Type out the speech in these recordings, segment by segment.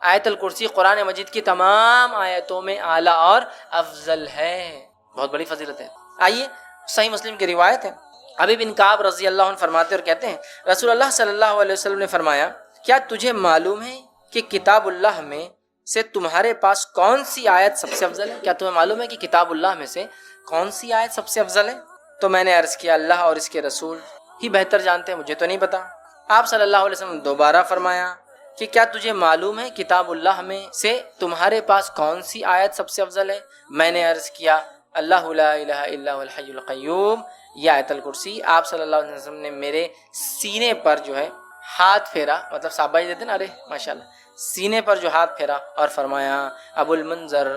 آیت الکرسی قرآن مجید کی تمام آیتوں میں اعلیٰ اور افضل ہے، بہت بڑی فضیلت ہے۔ آئیے صحیح مسلم کی روایت ہے، ابی بن کعب رضی اللہ عنہ فرماتے اور کہتے ہیں رسول اللہ صلی اللہ علیہ وسلم نے فرمایا، کیا تجھے معلوم ہے کہ کتاب اللہ میں سے تمہارے پاس کون سی آیت سب سے افضل ہے؟ کیا تمہیں معلوم ہے کہ کتاب اللہ میں سے کون سی آیت سب سے افضل ہے؟ تو میں نے عرض کیا اللہ اور اس کے رسول ہی بہتر جانتے ہیں، مجھے تو نہیں پتا۔ آپ صلی اللہ علیہ وسلم دوبارہ فرمایا کہ کیا تجھے معلوم ہے کتاب اللہ میں سے تمہارے پاس کون سی آیت سب سے افضل ہے؟ میں نے عرض کیا اللہ لا الہ الا هو الحی القیوم، یہ آیت الکرسی۔ آپ صلی اللہ علیہ وسلم نے میرے سینے پر جو ہے ہاتھ پھیرا، مطلب شاباشی دیتے نا، ارے ماشاءاللہ، سینے پر جو ہاتھ پھیرا اور فرمایا ابو المنذر،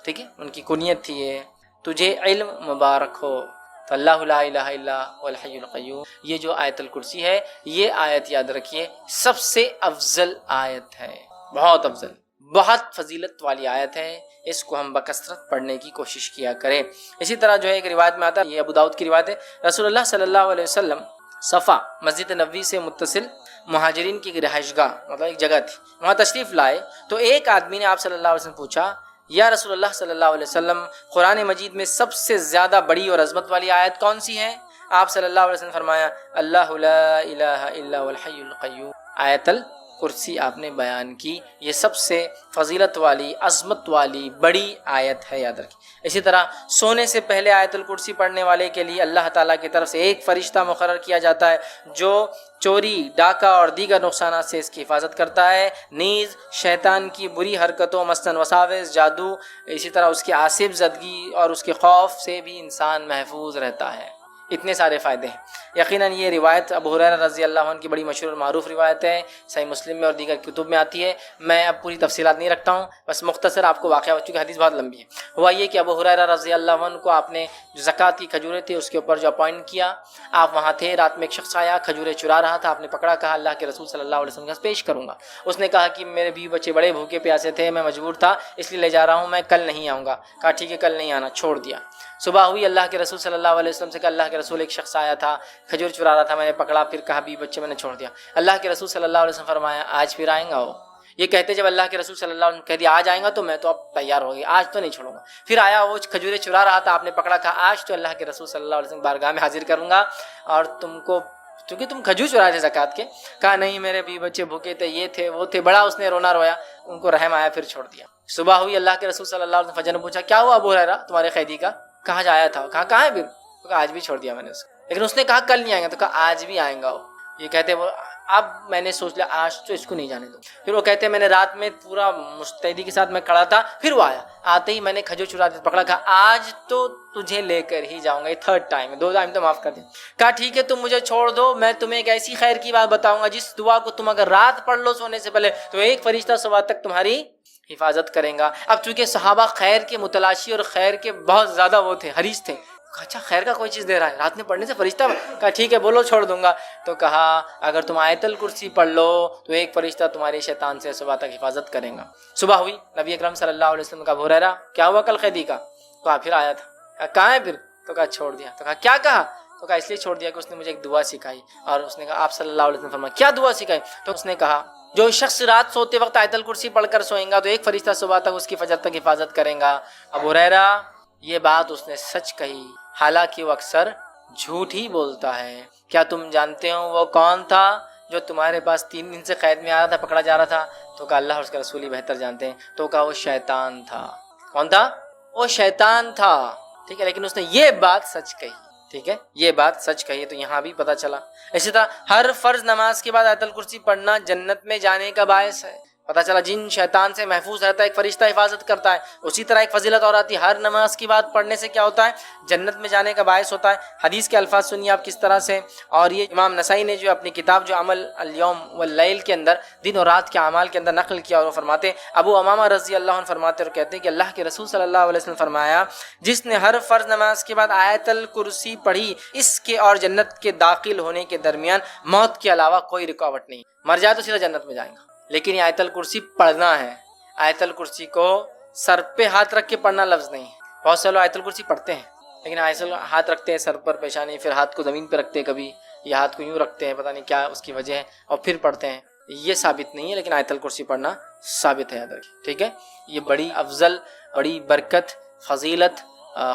ٹھیک ہے، ان کی کنیت تھی یہ، تجھے علم مبارک ہو۔ تو اللہ لا الہ الا هو الحی القیوم، یہ جو آیت الکرسی ہے، یہ آیت یاد رکھیے سب سے افضل آیت ہے، بہت افضل، بہت فضیلت والی آیت ہے، اس کو ہم بکثرت پڑھنے کی کوشش کیا کریں۔ اسی طرح جو ہے ایک روایت میں آتا ہے، یہ ابو داؤد کی روایت ہے، رسول اللہ صلی اللہ علیہ وسلم صفا مسجد نبوی سے متصل مہاجرین کی رہائش گاہ، مطلب ایک جگہ تھی، وہاں تشریف لائے تو ایک آدمی نے آپ صلی اللہ علیہ وسلم پوچھا یا رسول اللہ صلی اللہ علیہ وسلم قرآن مجید میں سب سے زیادہ بڑی اور عظمت والی آیت کون سی ہے؟ آپ صلی اللہ علیہ وسلم فرمایا اللہ لا الہ الا هو الحی القیوم، آیت الکرسی آپ نے بیان کی، یہ سب سے فضیلت والی، عظمت والی بڑی آیت ہے، یاد رکھیں۔ اسی طرح سونے سے پہلے آیت الکرسی پڑھنے والے کے لیے اللہ تعالیٰ کی طرف سے ایک فرشتہ مقرر کیا جاتا ہے جو چوری، ڈاکہ اور دیگر نقصانات سے اس کی حفاظت کرتا ہے، نیز شیطان کی بری حرکتوں مثلاً وساوس، جادو، اسی طرح اس کی آصف زدگی اور اس کے خوف سے بھی انسان محفوظ رہتا ہے۔ اتنے سارے فائدے ہیں۔ یقیناً یہ روایت ابو ہریرہ رضی اللہ عنہ کی بڑی مشہور اور معروف روایت ہے، صحیح مسلم میں اور دیگر کتب میں آتی ہے۔ میں اب پوری تفصیلات نہیں رکھتا ہوں، بس مختصر آپ کو واقعہ، چونکہ حدیث بہت لمبی ہے۔ ہوا یہ کہ ابو ہریرہ رضی اللہ عنہ کو آپ نے جو زکوٰۃ کی کھجوریں تھیں اس کے اوپر جو اپوائنٹ کیا، آپ وہاں تھے، رات میں ایک شخص آیا کھجوریں چرا رہا تھا، آپ نے پکڑا، کہا اللہ کے رسول صلی اللہ علیہ وسلم کے پاس پیش کروں گا۔ اس نے کہا کہ میرے بیوی بچے بڑے بھوکے پیاسے تھے، میں مجبور تھا اس لیے لے جا رہا ہوں، میں کل نہیں آؤں گا۔ کہا ٹھیک ہے کل نہیں آنا، چھوڑ دیا۔ صبح ہوئی، اللہ کے رسول صلی اللہ علیہ وسلم سے کہا اللہ کے رسول ایک شخص آیا تھا کھجور چرا رہا تھا، میں نے پکڑا، پھر کہا بھی بچے میں نے چھوڑ دیا۔ اللہ کے رسول صلی اللہ علیہ وسلم فرمایا آج پھر آئیں گا وہ؟ یہ کہتے جب اللہ کے رسول صلی اللہ علیہ وسلم کہہ دیا آج آئیں گا تو میں تو اب تیار ہو گئی، آج تو نہیں چھوڑوں گا۔ پھر آیا، وہ کھجوریں چرا رہا تھا، آپ نے پکڑا، کہا آج تو اللہ کے رسول صلی اللہ علیہ وسلم بارگاہ میں حاضر کروں گا اور تم کو، چونکہ تم کھجور چرائے تھے زکوٰۃ کے۔ کہا نہیں میرے بھی بچے بھوکے تھے، یہ تھے وہ تھے، بڑا اس نے رونا رویا، ان کو رحم آیا، پھر چھوڑ دیا۔ صبح ہوئی، اللہ کے رسول صلی اللہ علیہ وسلم فجر نے پوچھا کیا ہوا ابو ہریرہ تمہارے قیدی کا؟ کہاں جایا تھا؟ کہا کہاں ہے؟ پھر کہا آج بھی چھوڑ دیا میں نے اس کو۔ لیکن اس نے کہا کل نہیں آئیں گا، تو کہا آج بھی آئیں گا وہ۔ یہ کہتے وہ اب میں نے سوچ لیا آج تو اس کو نہیں جانے دو۔ پھر وہ کہتے میں نے رات میں پورا مستعدی کے ساتھ میں کھڑا تھا، پھر وہ آیا، آتے ہی میں نے کھجور چرا دی، پکڑا، کہا آج تو تجھے لے کر ہی جاؤں گا، یہ تھرڈ ٹائم ہے، 2 ٹائم تو معاف کر دیں۔ کہا ٹھیک ہے تم مجھے چھوڑ دو، میں تمہیں ایک ایسی خیر کی بات بتاؤں گا جس دعا کو تم اگر رات پڑھ لو سونے سے پہلے تو ایک فرشتہ صبح تک تمہاری حفاظت کریں گا۔ اب چونکہ صحابہ خیر کے متلاشی اور خیر کے بہت زیادہ وہ تھے، حریص تھے، اچھا خیر کا کوئی چیز دے رہا ہے، رات میں پڑھنے سے فرشتہ، کہا ٹھیک ہے بولو چھوڑ دوں گا۔ تو کہا اگر تم آیت الکرسی پڑھ لو تو ایک فرشتہ تمہارے شیطان سے صبح تک حفاظت کریں گا۔ صبح ہوئی، نبی اکرم صلی اللہ علیہ وسلم کا ابو ہریرہ کیا ہوا کل قیدی کا؟ کہا پھر آیا تھا۔ کہا کہاں ہے پھر؟ تو کہا چھوڑ دیا۔ تو کہا کیا کہا؟ تو کہا اس لیے چھوڑ دیا کہ اس نے مجھے ایک دعا سکھائی، اور اس نے کہا آپ صلی اللہ علیہ وسلم فرمایا کیا دعا سکھائی؟ تو اس نے کہا جو شخص رات سوتے وقت آیت الکرسی پڑھ کر سوئیں گا تو ایک فرشتہ صبح تک اس کی فجر تک حفاظت کریں گا۔ ابو ہریرہ یہ بات اس نے سچ کہی، حالانکہ وہ اکثر جھوٹ ہی بولتا ہے۔ کیا تم جانتے ہو وہ کون تھا جو تمہارے پاس 3 دن سے قید میں آ رہا تھا، پکڑا جا رہا تھا؟ تو کہا اللہ اور اس کا رسول ہی بہتر جانتے ہیں۔ تو کہا وہ شیطان تھا۔ کون تھا؟ وہ شیطان تھا، ٹھیک ہے، لیکن اس نے یہ بات سچ کہی، ٹھیک ہے، یہ بات سچ کہی، تو یہاں بھی پتہ چلا۔ اسی طرح ہر فرض نماز کے بعد آیت الکرسی پڑھنا جنت میں جانے کا باعث ہے۔ پتہ چلا جن شیطان سے محفوظ رہتا ہے ایک فرشتہ حفاظت کرتا ہے۔ اسی طرح ایک فضیلت اور آتی ہے، ہر نماز کی بات پڑھنے سے کیا ہوتا ہے؟ جنت میں جانے کا باعث ہوتا ہے۔ حدیث کے الفاظ سنیے آپ کس طرح سے، اور یہ امام نسائی نے جو اپنی کتاب جو عمل الیوم واللیل کے اندر دن اور رات کے اعمال کے اندر نقل کیا، اور وہ فرماتے ابو امامہ رضی اللہ عنہ فرماتے اور کہتے ہیں کہ اللہ کے رسول صلی اللہ علیہ وسلم فرمایا جس نے ہر فرض نماز کے بعد آیت الکرسی پڑھی اس کے اور جنت کے داخل ہونے کے درمیان موت کے علاوہ کوئی رکاوٹ نہیں، مر جائے تو سیدھا جنت میں جائیں گا۔ لیکن یہ آیت الکرسی پڑھنا ہے، آیت الکرسی کو سر پہ ہاتھ رکھ کے پڑھنا لفظ نہیں ہے۔ بہت سے لوگ آیت الکرسی پڑھتے ہیں لیکن ہاتھ رکھتے ہیں سر پر، پیشانی، پھر ہاتھ کو زمین پہ رکھتے ہیں کبھی، یا ہاتھ کو یوں رکھتے ہیں، پتہ نہیں کیا اس کی وجہ ہے، اور پھر پڑھتے ہیں۔ یہ ثابت نہیں ہے، لیکن آیت الکرسی پڑھنا ثابت ہے، یاد رکھیں، ٹھیک ہے. یہ بڑی افضل، بڑی برکت، فضیلت،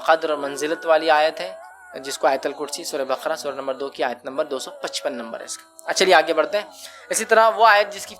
قدر اور منزلت والی آیت ہے، جس کو آیت الکرسی سورہ بقرہ سورہ نمبر 2 کی آیت نمبر 255 نمبر ہے اس کا. چلیے آگے بڑھتے ہیں. اسی طرح وہ آیت جس کی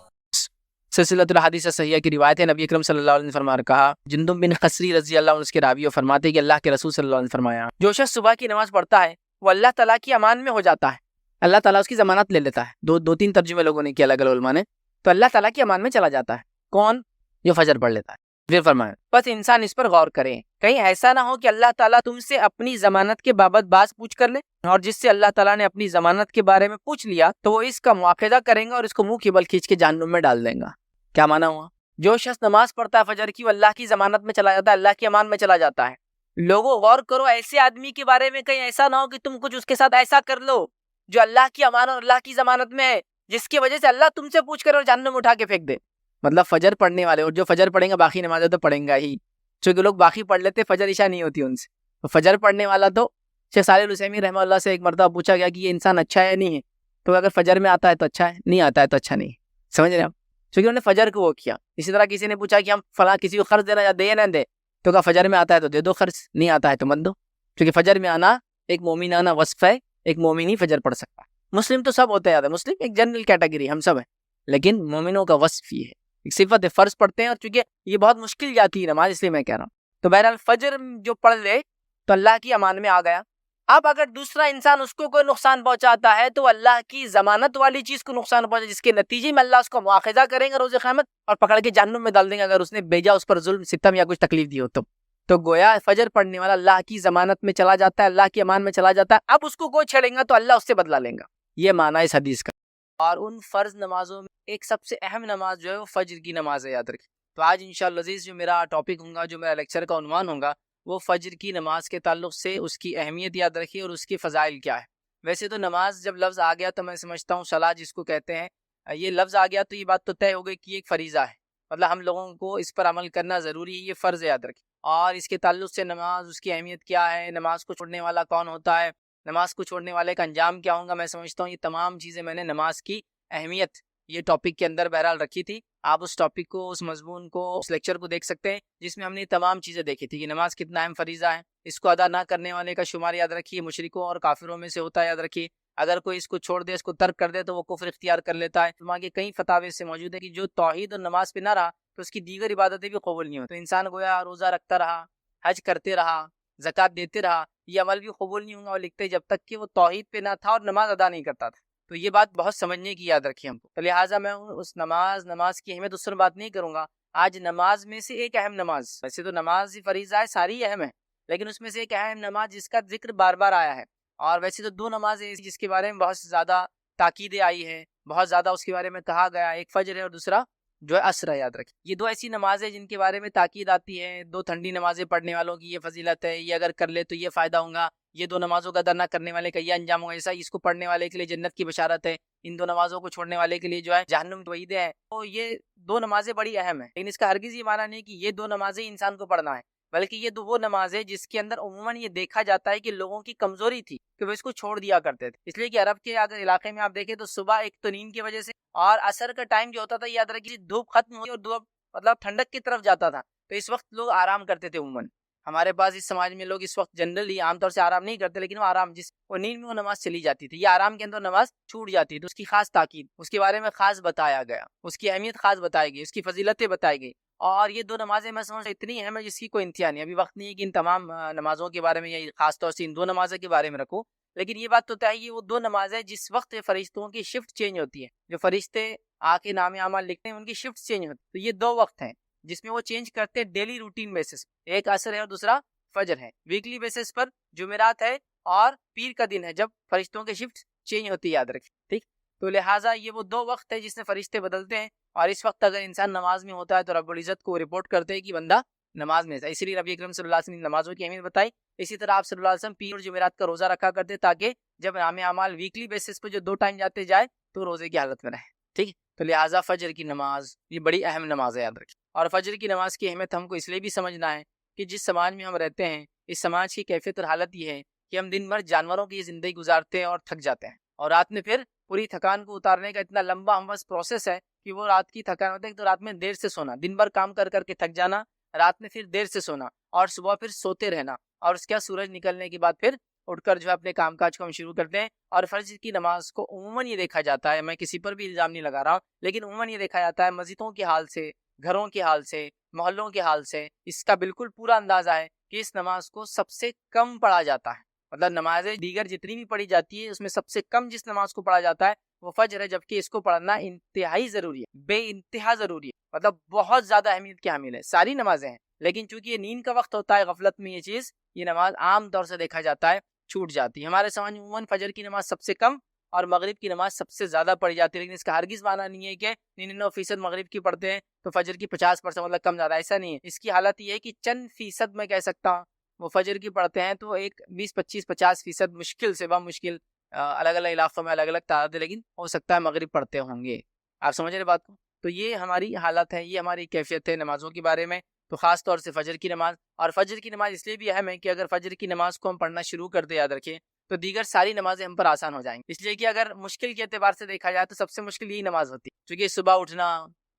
سلسلۃ الحدیث صحیحہ کی روایت ہے، نبی اکرم صلی اللہ علیہ وسلم فرما کہا، جندب بن خصری رضی اللہ عنہ اس کے راوی اور فرماتے کہ اللہ کے رسول صلی اللہ علیہ وسلم فرمایا، جو شخص صبح کی نماز پڑھتا ہے وہ اللہ تعالیٰ کی امان میں ہو جاتا ہے، اللہ تعالیٰ اس کی ضمانت لے لیتا ہے. دو تین ترجمے لوگوں نے کیا الگ الگ علماء نے. تو اللہ تعالیٰ کی امان میں چلا جاتا ہے کون؟ جو فجر پڑھ لیتا ہے. پھر فرمایا بس انسان اس پر غور کرے، کہیں ایسا نہ ہو کہ اللہ تعالیٰ تم سے اپنی ضمانت کے بابت بات پوچھ کر لے، اور جس سے اللہ تعالیٰ نے اپنی ضمانت کے بارے میں پوچھ لیا تو وہ اس کا مواخذہ کریں گا اور اس کو منہ کی بل کھینچ کے جہنم میں ڈال دیں گا. کیا معنی ہوا؟ جو شخص نماز پڑھتا ہے فجر کی، وہ اللہ کی ضمانت میں چلا جاتا ہے، اللہ کی امان میں چلا جاتا ہے. لوگوں غور کرو، ایسے آدمی کے بارے میں کہیں ایسا نہ ہو کہ تم کچھ اس کے ساتھ ایسا کر لو جو اللہ کی امان اور اللہ کی ضمانت میں ہے، جس کی وجہ سے اللہ تم سے پوچھ کر اور جہنم میں اٹھا کے پھینک دے. مطلب فجر پڑھنے والے، اور جو فجر پڑھیں گا باقی نمازیں تو پڑھیں گا ہی، چونکہ لوگ باقی پڑھ لیتے، فجر عشاء نہیں ہوتی ان سے. تو فجر پڑھنے والا تو شیخ صالح العثیمین رحمہ اللہ سے ایک مرتبہ پوچھا گیا کہ یہ انسان اچھا ہے یا نہیں ہے، تو اگر فجر میں آتا ہے تو اچھا ہے، نہیں آتا ہے تو اچھا نہیں ہے. سمجھ رہے ہیں آپ؟ چونکہ انہوں نے فجر کو وہ کیا. اسی طرح کسی نے پوچھا کہ ہم فلاں کسی کو قرض دینا یا دے نہ دے، تو کہا فجر میں آتا ہے تو دے دو قرض، نہیں آتا ہے تو مت دو، کیونکہ فجر میں آنا ایک مومنانہ وصف ہے، ایک مومن ہی فجر پڑھ سکتا ہے. مسلم تو سب ہوتے ہیں، مسلم ایک جنرل کیٹیگری، ہم سب ہیں، لیکن مومنوں کا وصف یہ ہے، ایک صفت ہے، فرض پڑھتے ہیں. اور چونکہ یہ بہت مشکل جاتی ہے نماز، اس لیے میں کہہ رہا ہوں. تو بہرحال فجر جو پڑھ لے تو اللہ کی امان میں آ گیا. اب اگر دوسرا انسان اس کو کوئی نقصان پہنچاتا ہے تو اللہ کی ضمانت والی چیز کو نقصان پہنچا، جس کے نتیجے میں اللہ اس کو مواخذہ کریں گے روز قیامت اور پکڑ کے جہنم میں ڈال دیں گے، اگر اس نے بھیجا اس پر ظلم ستم یا کچھ تکلیف دی ہو تو گویا فجر پڑھنے والا اللہ کی ضمانت میں چلا جاتا ہے، اللہ کی امان میں چلا جاتا ہے. اب اس کو کوئی چھیڑیں گا تو اللہ اس سے بدلا لیں گا. یہ معنی ہے اس حدیث کا. اور ان فرض نمازوں میں ایک سب سے اہم نماز جو ہے وہ فجر کی نماز ہے، یاد رکھیں. تو آج انشاءاللہ عزیز جو میرا ٹاپک ہوگا، جو میرا لیکچر کا عنوان ہوگا، وہ فجر کی نماز کے تعلق سے اس کی اہمیت یاد رکھیے اور اس کی فضائل کیا ہے. ویسے تو نماز جب لفظ آ گیا تو میں سمجھتا ہوں صلاۃ جس کو کہتے ہیں، یہ لفظ آ گیا تو یہ بات تو طے ہو گئی کہ یہ ایک فریضہ ہے، مطلب ہم لوگوں کو اس پر عمل کرنا ضروری ہے، یہ فرض ہے، یاد رکھیں. اور اس کے تعلق سے نماز، اس کی اہمیت کیا ہے، نماز کو چھوڑنے والا کون ہوتا ہے، نماز کو چھوڑنے والے کا انجام کیا ہوگا، میں سمجھتا ہوں یہ تمام چیزیں میں نے نماز کی اہمیت یہ ٹاپک کے اندر بہرحال رکھی تھی. آپ اس ٹاپک کو، اس مضمون کو، اس لیکچر کو دیکھ سکتے ہیں جس میں ہم نے تمام چیزیں دیکھی تھی کہ نماز کتنا اہم فریضہ ہے. اس کو ادا نہ کرنے والے کا شمار یاد رکھیے مشرکوں اور کافروں میں سے ہوتا ہے، یاد رکھیے. اگر کوئی اس کو چھوڑ دے، اس کو ترک کر دے تو وہ کفر اختیار کر لیتا ہے. علماء کے کئی فتاوی سے موجود ہے کہ جو توحید اور نماز پہ نہ رہا تو اس کی دیگر عبادتیں بھی قبول نہیں ہوتی. تو انسان گویا روزہ رکھتا رہا، حج کرتے رہا، زکوٰۃ دیتے رہا، یہ عمل بھی قبول نہیں ہوگا اور لکھتے جب تک کہ وہ توحید پہ نہ تھا اور نماز ادا نہیں کرتا تھا. تو یہ بات بہت سمجھنے کی یاد رکھیے ہم کو. تو لہٰذا میں اس نماز کی اہمیت اس پر بات نہیں کروں گا. آج نماز میں سے ایک اہم نماز، ویسے تو نماز ہی فریضہ ہے، ساری اہم ہے، لیکن اس میں سے ایک اہم نماز جس کا ذکر بار بار آیا ہے. اور ویسے تو دو نمازیں جس کے بارے میں بہت زیادہ تاکیدیں آئی ہے، بہت زیادہ اس کے بارے میں کہا گیا، ایک فجر ہے اور دوسرا جو ہے عصر ہے، یاد رکھیں. یہ دو ایسی نمازیں جن کے بارے میں تاکید آتی ہے، دو ٹھنڈی نمازیں پڑھنے والوں کی یہ فضیلت ہے، یہ اگر کر لے تو یہ فائدہ ہوگا، یہ دو نمازوں کا ادا نہ کرنے والے کا یہ انجام ہوگا، ایسا اس کو پڑھنے والے کے لیے جنت کی بشارت ہے، ان دو نمازوں کو چھوڑنے والے کے لیے جو ہے جہنم کی وعیدیں ہیں. تو یہ دو نمازیں بڑی اہم ہیں، لیکن اس کا ہرگز یہ معنی نہیں کہ یہ دو نمازیں انسان کو پڑھنا ہے، بلکہ یہ وہ نمازیں جس کے اندر عموماً یہ دیکھا جاتا ہے کہ لوگوں کی کمزوری تھی کہ وہ اس کو چھوڑ دیا کرتے تھے. اس لیے کہ عرب کے اگر علاقے میں آپ دیکھیں تو صبح ایک تو نیند کی وجہ سے اور عصر کا ٹائم جو ہوتا تھا، یاد رکھیے دھوپ ختم ہوئی اور دھوپ مطلب ٹھنڈک کی طرف جاتا تھا، تو اس وقت لوگ آرام کرتے تھے. عموماً ہمارے پاس اس سماج میں لوگ اس وقت جنرلی عام طور سے آرام نہیں کرتے، لیکن وہ آرام وہ نیند میں وہ نماز چلی جاتی تھی، یہ آرام کے اندر نماز چھوٹ جاتی، تو اس کی خاص تاکید، اس کے بارے میں خاص بتایا گیا، اس کی اہمیت خاص بتائی گئی، اس کی فضیلتیں بتائی گئی. اور یہ دو نمازیں میں سمجھتا ہوں اتنی اہم ہے جس کی کوئی انتہا نہیں. ابھی وقت نہیں ہے کہ ان تمام نمازوں کے بارے میں یا خاص طور سے ان دو نمازوں کے بارے میں رکھوں، لیکن یہ بات تو طے ہے وہ دو نمازیں جس وقت فرشتوں کی شفٹ چینج ہوتی ہے، جو فرشتے آ کے نام اعمال لکھتے ہیں ان کی شفٹ چینج ہوتی ہے. تو یہ دو وقت ہیں جس میں وہ چینج کرتے ہیں ڈیلی روٹین بیسس، ایک عصر ہے اور دوسرا فجر ہے. ویکلی بیسس پر جمعرات ہے اور پیر کا دن ہے جب فرشتوں کی شفٹ چینج ہوتی ہے، یاد رکھیں. ٹھیک، تو لہٰذا یہ وہ دو وقت ہے جس میں فرشتے بدلتے ہیں، اور اس وقت اگر انسان نماز میں ہوتا ہے تو رب العزت کو رپورٹ کرتے ہیں کہ بندہ نماز میں ہے. اسی لیے نبی اکرم صلی اللہ علیہ وسلم نے نمازوں کی اہمیت بتائی. اسی طرح آپ صلی اللہ علیہ وسلم پیر اور جمعرات کا روزہ رکھا کرتے تاکہ جب نام اعمال ویکلی بیسس پہ جو دو ٹائم جاتے جائے تو روزے کی حالت میں رہے. ٹھیک ہے، تو لہٰذا فجر کی نماز یہ بڑی اہم نماز ہے، یاد رکھیں. اور فجر کی نماز کی اہمیت ہم کو اس لیے بھی سمجھنا ہے کہ جس سماج میں ہم رہتے ہیں، اس سماج کی کیفیت اور حالت یہ ہے کہ ہم دن بھر جانوروں کی زندگی گزارتے ہیں اور تھک جاتے ہیں، اور رات میں پھر پوری تھکان کو اتارنے کا اتنا لمبا ہم بس پروسیس ہے کہ وہ رات کی تھکان ہوتا ہے تو رات میں دیر سے سونا، دن بھر کام کر کر کے تھک جانا، رات میں پھر دیر سے سونا اور صبح پھر سوتے رہنا، اور اس کے بعد سورج نکلنے کے بعد پھر اٹھ کر جو ہے اپنے کام کاج کو ہم شروع کرتے ہیں۔ اور فجر کی نماز کو عموماً یہ دیکھا جاتا ہے، میں کسی پر بھی الزام نہیں لگا رہا ہوں، لیکن عموماً یہ دیکھا جاتا ہے مسجدوں کے حال سے، گھروں کے حال سے، محلوں کے حال سے اس کا بالکل پورا اندازہ ہے کہ اس نماز کو سب سے کم پڑھا جاتا ہے۔ مطلب نمازیں دیگر جتنی بھی پڑھی جاتی ہے اس میں سب سے کم جس نماز کو پڑھا جاتا ہے وہ فجر ہے، جبکہ اس کو پڑھنا انتہائی ضروری ہے، بے انتہا ضروری ہے، مطلب بہت زیادہ اہمیت کی حامل ہے۔ ساری نمازیں ہیں لیکن چونکہ یہ نیند کا وقت ہوتا ہے، غفلت میں یہ چیز، یہ نماز عام طور سے دیکھا جاتا ہے چھوٹ جاتی ہے۔ ہمارے سمجھ میں عموماً فجر کی نماز سب سے کم اور مغرب کی نماز سب سے زیادہ پڑھی جاتی ہے، لیکن اس کا ہرگز معنی نہیں ہے کہ 99% مغرب کی پڑھتے ہیں تو فجر کی 50% مطلب کم زیادہ، ایسا نہیں ہے۔ اس کی حالت یہ ہے کہ چند فیصد میں کہہ سکتا ہوں وہ فجر کی پڑھتے ہیں تو ایک 20-25-50% مشکل سے بمشکل الگ الگ علاقوں میں الگ الگ تعداد ہے، لیکن ہو سکتا ہے مغرب پڑھتے ہوں گے۔ آپ سمجھ رہے بات کو؟ تو یہ ہماری حالت ہے، یہ ہماری کیفیت ہے نمازوں کے بارے میں، تو خاص طور سے فجر کی نماز۔ اور فجر کی نماز اس لیے بھی اہم ہے کہ اگر فجر کی نماز کو ہم پڑھنا شروع کر دیں، یاد رکھیں، تو دیگر ساری نمازیں ہم پر آسان ہو جائیں گی، اس لیے کہ اگر مشکل کے اعتبار سے دیکھا جائے تو سب سے مشکل یہی نماز ہوتی ہے، کیونکہ صبح اٹھنا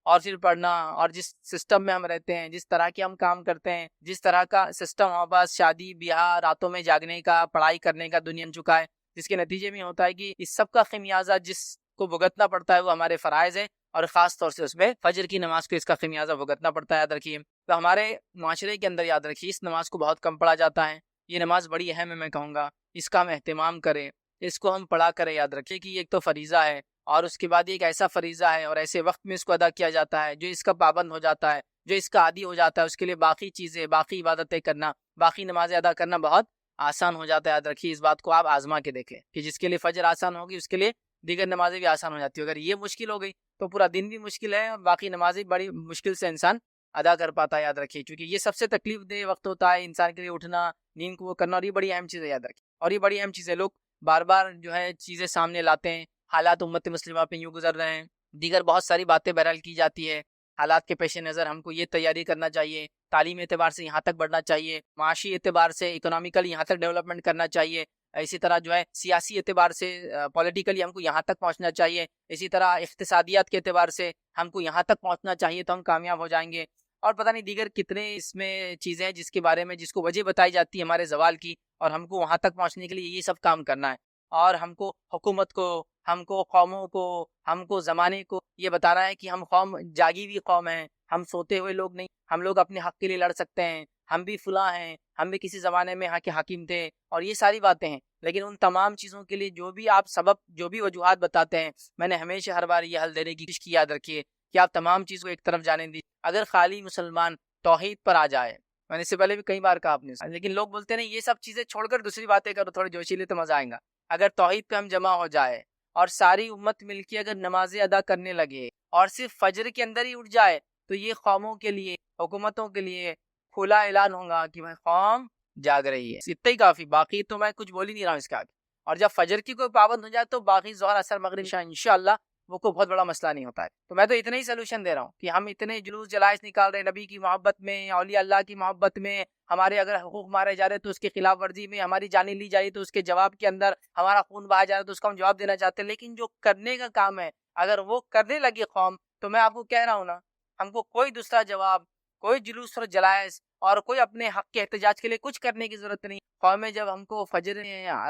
اور پھر پڑھنا، اور جس سسٹم میں ہم رہتے ہیں، جس طرح کے ہم کام کرتے ہیں، جس طرح کا سسٹم ہمارے پاس شادی بیاہ، راتوں میں جاگنے کا، پڑھائی کرنے کا دنیا چکا ہے، جس کے نتیجے میں ہوتا ہے کہ اس سب کا خمیازہ جس کو بھگتنا پڑتا ہے وہ ہمارے فرائض ہے، اور خاص طور سے اس میں فجر کی نماز کو اس کا خمیازہ بھگتنا پڑتا ہے، یاد رکھیے۔ تو ہمارے معاشرے کے اندر یاد رکھیے اس نماز کو بہت کم پڑھا جاتا ہے، یہ نماز بڑی اہم ہے، میں کہوں گا اس کا ہم اہتمام کریں، اس کو ہم پڑھا کریں۔ یاد رکھیے کہ یہ ایک تو فریضہ ہے، اور اس کے بعد ایک ایسا فریضہ ہے اور ایسے وقت میں اس کو ادا کیا جاتا ہے، جو اس کا پابند ہو جاتا ہے، جو اس کا عادی ہو جاتا ہے، اس کے لیے باقی چیزیں، باقی عبادتیں کرنا، باقی نمازیں ادا کرنا بہت آسان ہو جاتا ہے۔ یاد رکھیے اس بات کو آپ آزما کے دیکھیں کہ جس کے لیے فجر آسان ہوگی اس کے لیے دیگر نمازیں بھی آسان ہو جاتی ہے۔ اگر یہ مشکل ہو گئی تو پورا دن بھی مشکل ہے، اور باقی نمازیں بڑی مشکل سے انسان ادا کر پاتا ہے۔ یاد رکھیے کیونکہ یہ سب سے تکلیف دہ وقت ہوتا ہے انسان کے لیے، اٹھنا، نیند کو وہ کرنا، اور یہ بڑی اہم چیز ہے، یاد رکھیے۔ اور یہ بڑی اہم چیز ہے، لوگ بار بار جو ہے چیزیں سامنے لاتے ہیں، حالات امت مسلمہ پہ یوں گزر رہے ہیں، دیگر بہت ساری باتیں بہرحال کی جاتی ہے، حالات کے پیش نظر ہم کو یہ تیاری کرنا چاہیے، تعلیم اعتبار سے یہاں تک بڑھنا چاہیے، معاشی اعتبار سے اکنامیکلی یہاں تک ڈیولپمنٹ کرنا چاہیے، اسی طرح جو ہے سیاسی اعتبار سے پولیٹیکلی ہم کو یہاں تک پہنچنا چاہیے، اسی طرح اقتصادیات کے اعتبار سے ہم کو یہاں تک پہنچنا چاہیے تو ہم کامیاب ہو جائیں گے، اور پتہ نہیں دیگر کتنے اس میں چیزیں ہیں جس کے بارے میں، جس کو وجہ بتائی جاتی ہے ہمارے زوال کی، اور ہم کو وہاں تک پہنچنے کے لیے یہ سب کام کرنا ہے، اور ہم کو حکومت کو، ہم کو قوموں کو، ہم کو زمانے کو یہ بتانا ہے کہ ہم قوم جاگی ہوئی قوم ہیں، ہم سوتے ہوئے لوگ نہیں، ہم لوگ اپنے حق کے لیے لڑ سکتے ہیں، ہم بھی فلاں ہیں، ہم بھی کسی زمانے میں یہاں کے حاکم تھے، اور یہ ساری باتیں ہیں۔ لیکن ان تمام چیزوں کے لیے جو بھی آپ سبب، جو بھی وجوہات بتاتے ہیں، میں نے ہمیشہ ہر بار یہ حل دینے کی کوشش کی، یاد رکھیے کہ آپ تمام چیز کو ایک طرف جانے دی۔ اگر خالی مسلمان توحید پر آ جائے، میں نے اس سے پہلے بھی کئی بار کہا آپ نے، لیکن لوگ بولتے ہیں یہ سب چیزیں چھوڑ کر دوسری باتیں کرو، تھوڑے جوشیلے تو مزہ آئے گا۔ اگر توحید پہ ہم جمع ہو جائے اور ساری امت مل کے اگر نمازیں ادا کرنے لگے اور صرف فجر کے اندر ہی اٹھ جائے، تو یہ قوموں کے لیے، حکومتوں کے لیے کھلا اعلان ہوگا کہ بھائی قوم جاگ رہی ہے، اتنا ہی کافی، باقی تو میں کچھ بول ہی نہیں رہا ہوں اس کے آگے۔ اور جب فجر کی کوئی پابند ہو جائے تو باقی ظہر، عصر، مغرب، عشاء انشاءاللہ وہ کوئی بہت بڑا مسئلہ نہیں ہوتا ہے۔ تو میں تو اتنا ہی سلوشن دے رہا ہوں کہ ہم اتنے جلوس جلائس نکال رہے نبی کی محبت میں، اولیاء اللہ کی محبت میں، ہمارے اگر حقوق مارے جا رہے تو اس کی خلاف ورزی میں، ہماری جانیں لی جا رہی تو اس کے جواب کے اندر، ہمارا خون بہایا جا رہا تو اس کا ہم جواب دینا چاہتے ہیں، لیکن جو کرنے کا کام ہے اگر وہ کرنے لگی قوم، تو میں آپ کو کہہ رہا ہوں نا، ہم کو کوئی دوسرا جواب، کوئی جلوس اور جلائس اور کوئی اپنے حق کے احتجاج کے لیے کچھ کرنے کی ضرورت نہیں۔ قومیں جب ہم کو فجر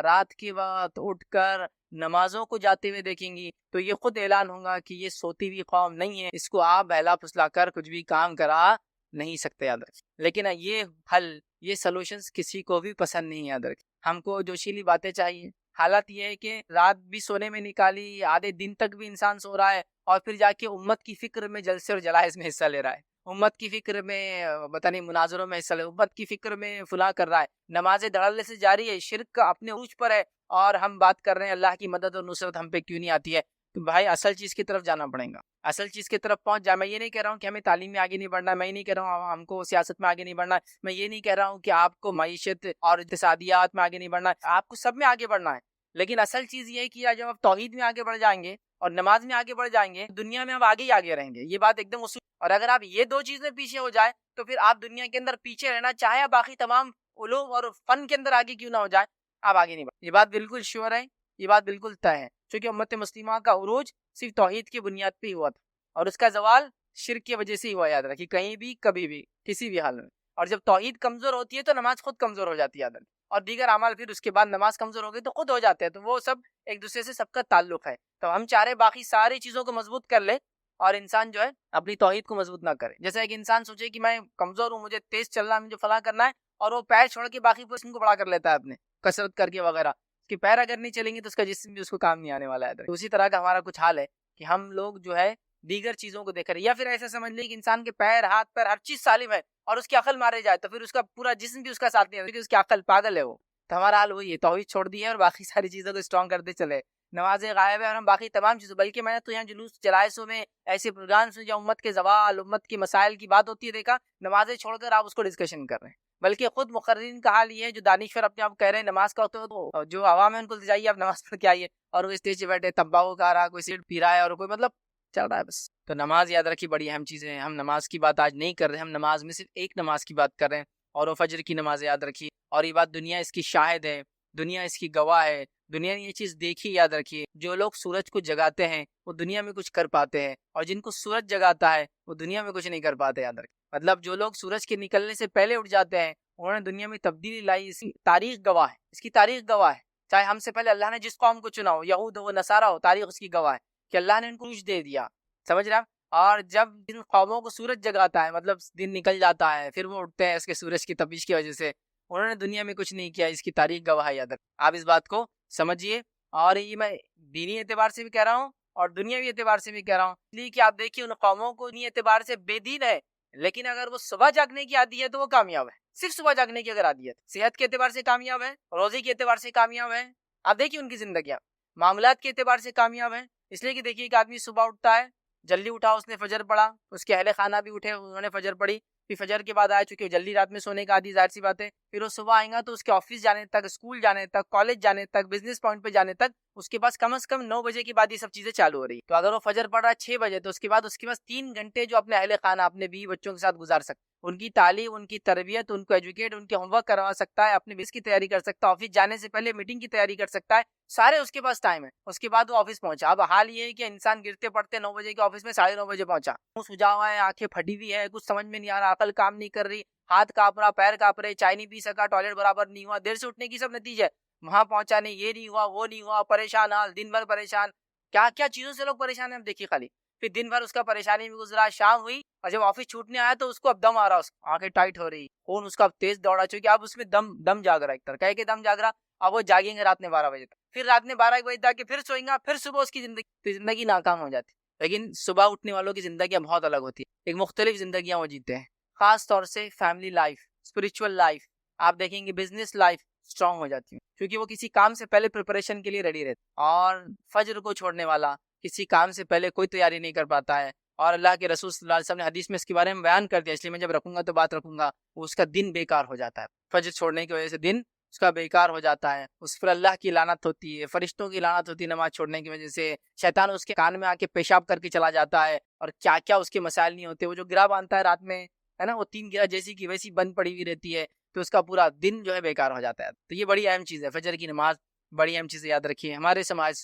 رات کے وقت اٹھ کر نمازوں کو جاتے ہوئے دیکھیں گی تو یہ خود اعلان ہوگا کہ یہ سوتی ہوئی قوم نہیں ہے، اس کو آپ بہلا پھسلا کر کچھ بھی کام کرا نہیں سکتے، یاد رکھیں۔ لیکن یہ حل، یہ سلوشنز کسی کو بھی پسند نہیں، یاد رکھیں۔ ہم کو جوشیلی باتیں چاہیے۔ حالت یہ ہے کہ رات بھی سونے میں نکالی، آدھے دن تک بھی انسان سو رہا ہے، اور پھر جا کے امت کی فکر میں جلسے اور جلائس میں حصہ لے رہا ہے، امت کی فکر میں پتہ نہیں مناظروں میں حصہ لے، امت کی فکر میں فلاں کر رہا ہے، نمازیں دھڑلے سے جاری ہے، شرک کا اپنے عروج پر ہے، اور ہم بات کر رہے ہیں اللہ کی مدد اور نصرت ہم پہ کیوں نہیں آتی ہے۔ تو بھائی اصل چیز کی طرف جانا پڑے گا، اصل چیز کی طرف پہنچ جائے۔ میں یہ نہیں کہہ رہا ہوں کہ ہمیں تعلیم میں آگے نہیں بڑھنا، میں یہ نہیں کہہ رہا ہوں ہم کو سیاست میں آگے نہیں بڑھنا، میں یہ نہیں کہہ رہا ہوں کہ آپ کو معیشت اور اقتصادیات میں آگے نہیں بڑھنا، آپ کو سب میں آگے بڑھنا ہے، لیکن اصل چیز یہ ہے کہ جب آپ توحید میں آگے بڑھ جائیں گے اور نماز میں آگے بڑھ جائیں گے، دنیا میں آپ آگے ہی آگے رہیں گے، یہ بات ایک دم اصول۔ اور اگر آپ یہ دو چیزیں پیچھے ہو جائے تو پھر آپ دنیا کے اندر پیچھے رہنا چاہے باقی تمام علوم اور فن کے اندر آگے کیوں نہ ہو جائے، آپ آگے نہیں بڑھ۔ یہ بات بالکل شیور ہے، یہ بات بالکل طے ہے، چونکہ امت مسلمہ کا عروج صرف توحید کی بنیاد پہ ہی ہوا تھا، اور اس کا زوال شرک کی وجہ سے ہی ہوا، یاد رکھیے، کہیں بھی کبھی بھی کسی بھی حال میں. اور جب توحید کمزور ہوتی ہے تو نماز خود کمزور ہو جاتی ہے، یاد رکھیے. اور دیگر اعمال پھر اس کے بعد نماز کمزور ہو گئی تو خود ہو جاتے ہیں. تو وہ سب ایک دوسرے سے سب کا تعلق ہے. تو ہم چاہ رہے باقی ساری چیزوں کو مضبوط کر لے اور انسان جو ہے اپنی توحید کو مضبوط نہ کرے. جیسا ایک انسان سوچے کہ میں کمزور ہوں، مجھے تیز چلنا ہے، مجھے فلاں کرنا ہے، اور وہ پیر چھوڑ کے باقی جسم کو بڑا کر لیتا ہے اپنے کسرت کر کے وغیرہ. اس کے پیر اگر نہیں چلیں گے تو اس کا جسم بھی اس کو کام نہیں آنے والا ہے. تو اسی طرح کا ہمارا کچھ حال ہے کہ ہم لوگ جو ہے دیگر چیزوں کو دیکھ رہے ہیں، یا پھر ایسا سمجھ لیں کہ انسان کے پیر، ہاتھ پیر، ہر چیز سالم ہے اور اس کی عقل مارے جائے تو پھر اس کا پورا جسم بھی اس کا ساتھ نہیں ہے، کیونکہ اس کی عقل پاگل ہے وہ. تو ہمارا حال وہی ہے، توحید چھوڑ دی ہے اور باقی ساری چیزوں کو اسٹرانگ کرتے چلے. نمازیں غائب ہے اور ہم باقی تمام چیزوں، بلکہ میں نے تو یہاں جلوس جلائسوں میں ایسے پروگرامس میں جہاں امت کے زوال، امت کی مسائل کی بات ہوتی ہے، دیکھا نمازیں چھوڑ کر آپ اس کو ڈسکشن کر رہے ہیں. بلکہ خود مقررین کا حال یہ ہے جو دانشور اپنے آپ کہہ رہے ہیں نماز کا وقت ہو تو جو عوام ہے ان کو جائیے آپ نماز پڑھ کے آئیے، اور وہ اسٹیج پہ بیٹھے تمباکو کھا رہا، کوئی سگریٹ پی رہا ہے، اور کوئی مطلب چل رہا ہے بس. تو نماز یاد رکھی بڑی اہم چیز ہے. ہم نماز کی بات آج نہیں کر رہے، ہم نماز میں صرف ایک نماز کی بات کر رہے ہیں، اور وہ فجر کی نماز یاد رکھیے. اور یہ بات دنیا اس کی شاہد ہے، دنیا اس کی گواہ ہے، دنیا نے یہ چیز دیکھی. یاد رکھیے جو لوگ سورج کو جگاتے ہیں وہ دنیا میں کچھ کر پاتے ہیں، اور جن کو سورج جگاتا ہے وہ دنیا میں کچھ نہیں کر پاتے. یاد رکھیے مطلب جو لوگ سورج کے نکلنے سے پہلے اٹھ جاتے ہیں انہوں نے دنیا میں تبدیلی لائی. اس کی تاریخ گواہ ہے، اس کی تاریخ گواہ ہے. چاہے ہم سے پہلے اللہ نے جس قوم کو چنا ہو، یہود ہو نصارہ ہو، تاریخ اس کی گواہ ہے کہ اللہ نے ان کو کچھ دے دیا. سمجھ رہا؟ اور جب ان قوموں کو سورج جگاتا ہے، مطلب دن نکل جاتا ہے، پھر وہ اٹھتے ہیں اس کے سورج کی تپش کی وجہ سے، انہوں نے دنیا میں کچھ نہیں کیا. اس کی تاریخ گواہ ہے. یاد رکھ آپ اس بات کو سمجھیے. اور یہ میں دینی اعتبار سے بھی کہہ رہا ہوں اور دنیاوی اعتبار سے بھی کہہ رہا ہوں، اس لیے کہ آپ دیکھیے ان قوموں کو دینی اعتبار سے بے دین ہے، لیکن اگر وہ صبح جاگنے کی عادی ہے تو وہ کامیاب ہے. صرف صبح جاگنے کی اگر عادی ہے، صحت کے اعتبار سے کامیاب ہے، روزی کے اعتبار سے کامیاب ہے. آپ دیکھیے ان کی زندگیاں معاملات کے اعتبار سے کامیاب ہیں. اس لیے کہ دیکھیے کہ آدمی صبح اٹھتا ہے، جلدی اٹھا، اس نے فجر پڑھا، اس کے اہل خانہ بھی اٹھے، انہوں نے فجر پڑھی، پھر فجر کے بعد آئے، چونکہ جلدی رات میں سونے کا عادی، ظاہر سی بات ہے، پھر وہ صبح آئیں گا تو اس کے آفس جانے تک، اسکول جانے تک، کالج جانے تک، بزنس پوائنٹ پہ جانے تک اس کے پاس کم از کم 9 بجے کے بعد یہ سب چیزیں چالو ہو رہی. تو اگر وہ فجر پڑھ رہا ہے 6 بجے تو اس کے بعد اس کے پاس 3 گھنٹے جو اپنے اہل خانہ، اپنے بیوی بچوں کے ساتھ گزار سکتا، ان کی تعلیم، ان کی تربیت، ان کو ایجوکیٹ، ان کے ہوم ورک کروا سکتا ہے، اپنے بزنس کی تیاری کر سکتا ہے، آفس جانے سے پہلے میٹنگ کی تیاری کر سکتا ہے، سارے اس کے پاس ٹائم ہے. اس کے بعد وہ آفس پہنچا. اب حال یہ ہے کہ انسان گرتے پڑتے 9 بجے کے آفس میں 9:30 بجے پہنچا، منہ سجا ہوا ہے، آنکھیں پھٹی ہوئی ہے، کچھ سمجھ میں نہیں آ رہا، عقل کام نہیں کر رہی، ہاتھ کانپ رہا، پیر کانپ رہے، چائے نہیں پی سکا، ٹوائلٹ برابر نہیں ہوا، دیر سے اٹھنے کی سب نتیجہ. وہاں پہنچا نہیں، یہ نہیں ہوا، وہ نہیں ہوا، پریشان حال، دن بھر پریشان، کیا کیا چیزوں سے لوگ پریشان ہیں. دیکھیے خالی پھر دن بھر اس کا پریشانی میں گزرا، شام ہوئی اور جب آفس چھوٹنے آیا تو اس کو اب دم آ رہا، اس آنکھیں ٹائٹ ہو رہی، خون اس کا اب تیز دوڑا، چونکہ اب اس میں دم جاگ رہا، ایک طرح کہہ کے دم جاگ رہا. اب وہ جاگیں گے رات میں 12 بجے تک، پھر رات میں 12 بجے تک پھر سوئیں گا، پھر صبح اس کی زندگی ناکام ہو جاتی. لیکن صبح اٹھنے والوں کی زندگیاں بہت الگ ہوتی ہے، ایک مختلف زندگیاں وہ جیتے ہیں. خاص طور سے فیملی لائف، اسپرچول لائف، آپ دیکھیں گے بزنس لائف اسٹرانگ ہو جاتی ہے، کیونکہ وہ کسی کام سے پہلے پریپریشن کے لیے ریڈی رہتے. اور فجر کو چھوڑنے والا کسی کام سے پہلے کوئی تیاری نہیں کر پاتا ہے. اور اللہ کے رسول صلی اللہ علیہ وسلم نے حدیث میں اس کے بارے میں بیان کر دیا، اس لیے میں جب رکھوں گا تو بات رکھوں گا، وہ اس کا دن بیکار ہو جاتا ہے. فجر چھوڑنے کی وجہ سے دن اس کا بیکار ہو جاتا ہے، اس پر اللہ کی لعنت ہوتی ہے، فرشتوں کی لعنت ہوتی ہے نماز چھوڑنے کی وجہ سے. شیطان اس کے کان میں آ کے پیشاب کر کے چلا جاتا ہے، اور کیا کیا اس کے مسائل نہیں ہوتے. وہ جو گرا باندھتا ہے رات میں، ہے نا، وہ 3 گرا جیسی کی ویسی بند پڑی ہوئی رہتی ہے، تو اس کا پورا دن جو ہے بیکار ہو جاتا ہے. تو یہ بڑی اہم چیز ہے، فجر کی نماز بڑی اہم چیز ہے. یاد رکھیے ہمارے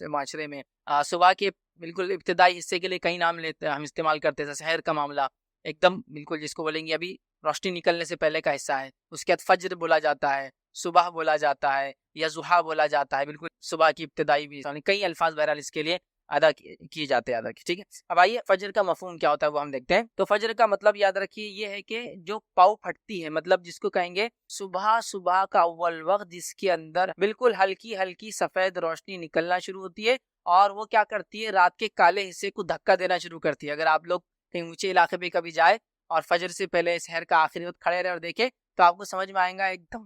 معاشرے میں صبح کے بالکل ابتدائی حصے کے لیے کئی نام لیتے ہیں، ہم استعمال کرتے ہیں. سحر کا معاملہ ایک دم بالکل جس کو بولیں گے ابھی روشنی نکلنے سے پہلے کا حصہ ہے. اس کے بعد فجر بولا جاتا ہے، صبح بولا جاتا ہے، یا ضحیٰ بولا جاتا ہے، بالکل صبح کی ابتدائی بھی. کئی الفاظ بہرحال اس کے لیے ادا کیے جاتے ہیں. ٹھیک ہے، اب آئیے فجر کا مفہوم کیا ہوتا ہے وہ ہم دیکھتے ہیں. تو فجر کا مطلب یاد رکھیے یہ ہے کہ جو پاؤ پھٹتی ہے، مطلب جس کو کہیں گے صبح کا اول وقت جس کے اندر بالکل ہلکی ہلکی سفید روشنی نکلنا شروع ہوتی ہے، اور وہ کیا کرتی ہے، رات کے کالے حصے کو دھکا دینا شروع کرتی ہے. اگر آپ لوگ کہیں اونچے علاقے پہ کبھی جائے اور فجر سے پہلے شہر کا آخری وقت کھڑے رہے اور دیکھے تو آپ کو سمجھ میں آئے گا ایک دم